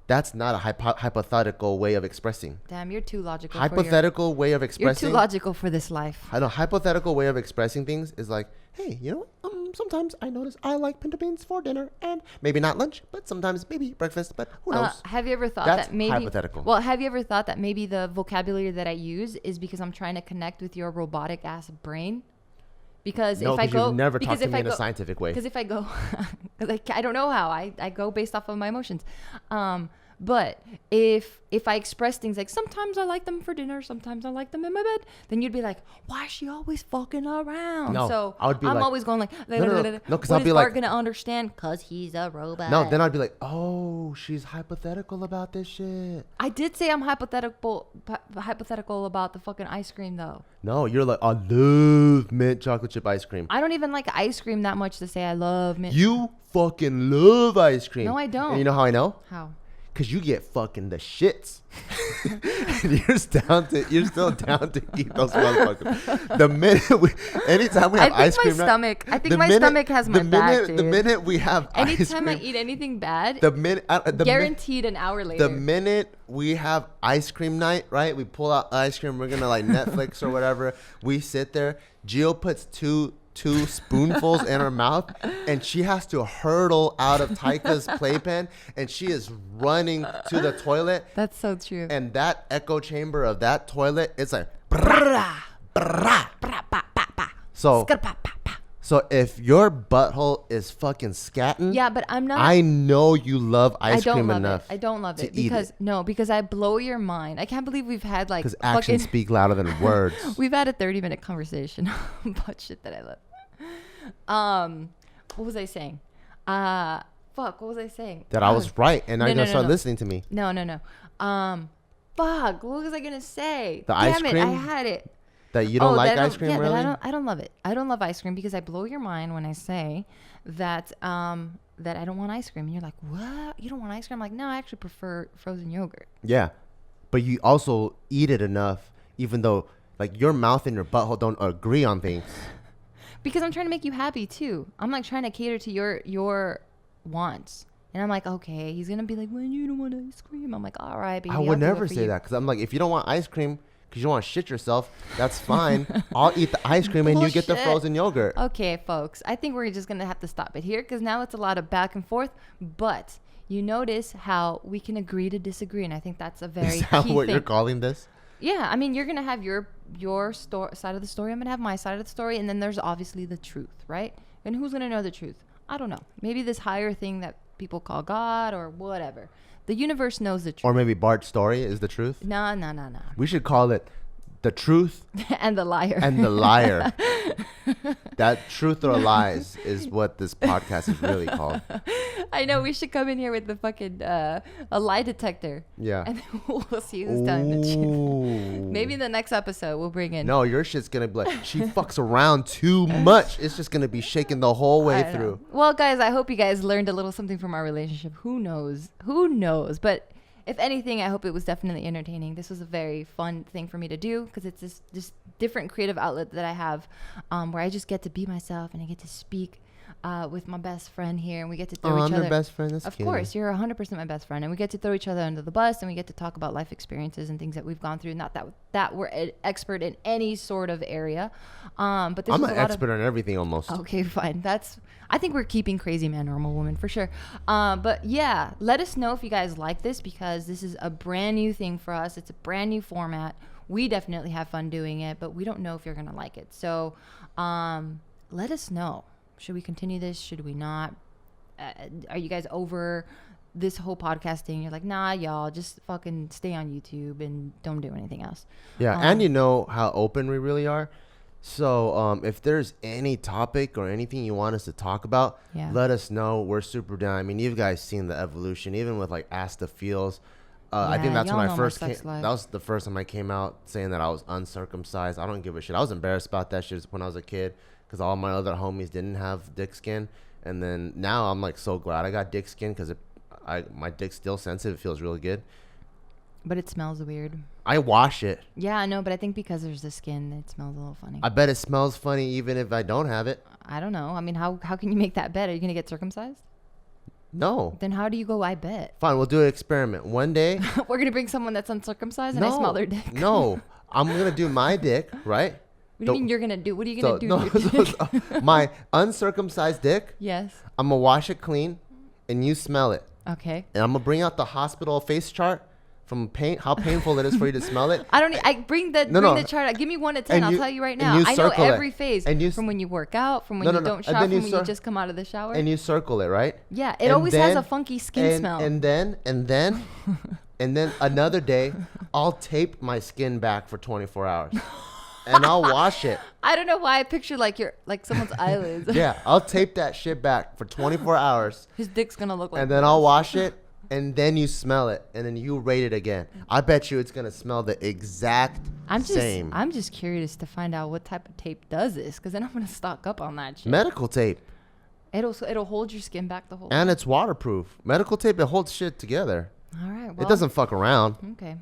S2: that's not a hypothetical way of expressing.
S1: Damn, you're too logical.
S2: Hypothetical way of expressing.
S1: You're too logical for this life.
S2: I know. Hypothetical way of expressing things is like, hey, you know what? sometimes I notice I like pinto beans for dinner, and maybe not lunch, but sometimes maybe breakfast. But who knows?
S1: Have you ever thought
S2: That's
S1: that maybe
S2: hypothetical.
S1: Well, have you ever thought that maybe the vocabulary that I use is because I'm trying to connect with your robotic ass brain? Because
S2: No,
S1: if I go,
S2: you've never
S1: because
S2: talked to
S1: if
S2: me
S1: I
S2: in a
S1: go,
S2: scientific way.
S1: because if I go, because I don't know how I go based off of my emotions. But if I express things like sometimes I like them for dinner, sometimes I like them in my bed, then you'd be like, why is she always fucking around?
S2: No,
S1: So
S2: I would be
S1: I'm
S2: like,
S1: always going like,
S2: no, because I'll
S1: what
S2: be
S1: is
S2: like,
S1: Bart gonna understand? Cause he's a robot.
S2: no, then I'd be like, oh, she's hypothetical about this shit.
S1: I did say I'm hypothetical about the fucking ice cream though.
S2: No, you're like, I love mint chocolate chip ice cream.
S1: I don't even like ice cream that much to say I love mint.
S2: You fucking love ice cream.
S1: No, I don't.
S2: And you know how I know?
S1: How?
S2: Because you get fucking the shits. And you're still down to eat those motherfuckers. The minute anytime we have ice cream,
S1: I think my stomach has my back, dude.
S2: The minute we have ice
S1: Anytime
S2: cream,
S1: I eat anything bad,
S2: guaranteed
S1: an hour later.
S2: The minute we have ice cream night, right? We pull out ice cream. We're gonna like Netflix or whatever. We sit there. Gio puts two spoonfuls in her mouth, and she has to hurdle out of Taika's playpen, and she is running to the toilet.
S1: That's so true.
S2: And that echo chamber of that toilet, it's like brrrah, brrrah. So if your butthole is fucking scatting,
S1: yeah, but I'm not.
S2: I know you love ice cream enough.
S1: I don't love it
S2: because
S1: because I blow your mind. I can't believe we've had like
S2: because actions speak louder than words.
S1: We've had a 30-minute conversation about shit that I love. What was I saying? What was I saying?
S2: That I was right, and now you're gonna start listening to me.
S1: No. What was I gonna say?
S2: The ice cream?
S1: I had it.
S2: That you don't like ice cream, really?
S1: I don't love it. I don't love ice cream because I blow your mind when I say that that I don't want ice cream. And you're like, what? You don't want ice cream? I'm like, no, I actually prefer frozen yogurt.
S2: Yeah, but you also eat it enough, even though like your mouth and your butthole don't agree on things.
S1: Because I'm trying to make you happy too. I'm like trying to cater to your wants. And I'm like, okay, he's gonna be like, well, you don't want ice cream. I'm like, all right, baby.
S2: I would never say that because I'm like, if you don't want ice cream because you don't want to shit yourself, that's fine. I'll eat the ice cream and you get the frozen yogurt.
S1: Okay, folks. I think we're just going to have to stop it here because now it's a lot of back and forth. But you notice how we can agree to disagree. And I think that's a very
S2: Is that
S1: key
S2: what
S1: thing.
S2: You're calling this?
S1: Yeah. I mean, you're going to have your side of the story. I'm going to have my side of the story. And then there's obviously the truth, right? And who's going to know the truth? I don't know. Maybe this higher thing that people call God or whatever. The universe knows the truth.
S2: Or maybe Bart's story is the truth?
S1: No.
S2: We should call it the truth
S1: and the liar.
S2: And the liar. That truth or lies is what this podcast is really called.
S1: I know. We should come in here with the fucking a lie detector.
S2: Yeah.
S1: And we'll see who's telling the truth. Maybe the next episode we'll bring in.
S2: No, your shit's going to be like, she fucks around too much. It's just going to be shaking the whole way through.
S1: Well, guys, I hope you guys learned a little something from our relationship. Who knows? But if anything, I hope it was definitely entertaining. This was a very fun thing for me to do because it's this different creative outlet that I have where I just get to be myself and I get to speak with my best friend here and we get to throw each other.
S2: I'm your best friend. That's
S1: of
S2: cute.
S1: course, you're 100% my best friend and we get to throw each other under the bus and we get to talk about life experiences and things that we've gone through. Not that we're an expert in any sort of area, but this
S2: I'm an expert on everything almost.
S1: Okay, fine. I think we're keeping crazy man, normal woman for sure. But yeah, let us know if you guys like this because this is a brand new thing for us. It's a brand new format. We definitely have fun doing it, but we don't know if you're going to like it. So let us know. Should we continue this? Should we not? Are you guys over this whole podcast thing? You're like, nah, y'all, just fucking stay on YouTube and don't do anything else.
S2: Yeah, and you know how open we really are. So if there's any topic or anything you want us to talk about, let us know. We're super down. I mean, you guys seen the evolution, even with like Ask the Feels. I think that's when I first came. That was the first time I came out saying that I was uncircumcised. I don't give a shit. I was embarrassed about that shit when I was a kid because all my other homies didn't have dick skin. And then now I'm like so glad I got dick skin because my dick's still sensitive. It feels really good.
S1: But it smells weird.
S2: I wash it.
S1: Yeah, I know, but I think because there's the skin, it smells a little funny.
S2: I bet it smells funny even if I don't have it.
S1: I don't know. I mean, how can you make that bet? Are you going to get circumcised?
S2: No.
S1: Then how do you go, I bet?
S2: Fine, we'll do an experiment. One day.
S1: We're going to bring someone that's uncircumcised and I smell their dick.
S2: No. I'm going to do my dick, right?
S1: What do you mean you're gonna do? What are you gonna do?
S2: No, my uncircumcised dick.
S1: Yes.
S2: I'm gonna wash it clean, and you smell it.
S1: Okay.
S2: And I'm gonna bring out the hospital face chart from how painful it is for you to smell it.
S1: I don't. I bring the chart out. Give me 1 to 10. I'll tell you right now. I know every phase. From when you work out, from when you don't shower, from when you just come out of the shower.
S2: And you circle it, right?
S1: Yeah. It always has a funky skin smell.
S2: And then another day, I'll tape my skin back for 24 hours. And I'll wash it.
S1: I don't know why I picture like someone's eyelids.
S2: Yeah, I'll tape that shit back for 24 hours.
S1: His dick's gonna look like.
S2: And then I'll wash it, and then you smell it, and then you rate it again. I bet you it's gonna smell the exact same.
S1: I'm just curious to find out what type of tape does this, because then I'm gonna stock up on that shit.
S2: Medical tape.
S1: It'll hold your skin back the whole.
S2: And it's waterproof. Medical tape, it holds shit together.
S1: All right. Well,
S2: it doesn't fuck around.
S1: Okay.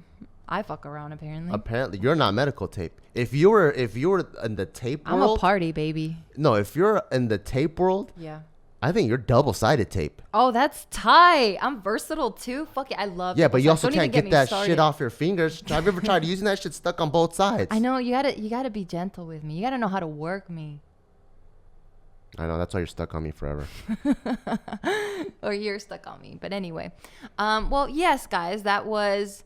S1: I fuck around apparently.
S2: Apparently, you're not medical tape. If you were in the tape world,
S1: I'm a party baby.
S2: No, if you're in the tape world,
S1: yeah,
S2: I think you're double-sided tape.
S1: Oh, that's tight. I'm versatile too. Fuck it, I love.
S2: Yeah, but you also can't get that shit off your fingers. Have you ever tried using that shit stuck on both sides?
S1: I know you gotta be gentle with me. You gotta know how to work me.
S2: I know, that's why you're stuck on me forever.
S1: Or you're stuck on me. But anyway, well, yes, guys, that was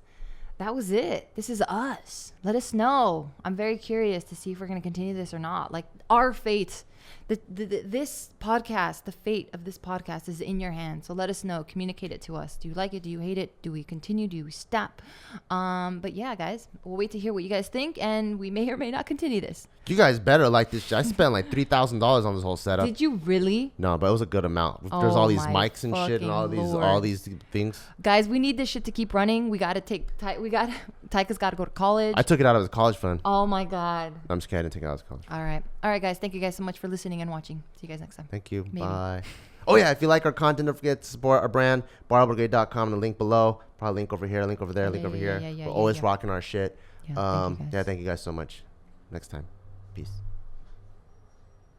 S1: it. This is us. Let us know. I'm very curious to see if we're going to continue this or not. Like our fate, this podcast, the fate of this podcast is in your hands. So let us know. Communicate it to us. Do you like it? Do you hate it? Do we continue? Do we stop? But yeah, guys, we'll wait to hear what you guys think, and we may or may not continue this.
S2: You guys better like this shit. I spent like $3,000 on this whole setup.
S1: Did you really?
S2: No, but it was a good amount. There's all these mics and shit and all these things.
S1: Guys, we need this shit to keep running. We got to Taika's got to go to college.
S2: I took it out of his college fund.
S1: Oh my God.
S2: I'm just kidding. I didn't take it out of his college.
S1: All right, guys. Thank you guys so much for listening and watching. See you guys next time.
S2: Thank you. Maybe. Bye. Oh yeah, if you like our content, don't forget to support our brand, BarbellBrigade.com, the link below. Probably link over here, link over there, link over here. We're always rocking our shit. Thank you guys so much. Next time. Peace.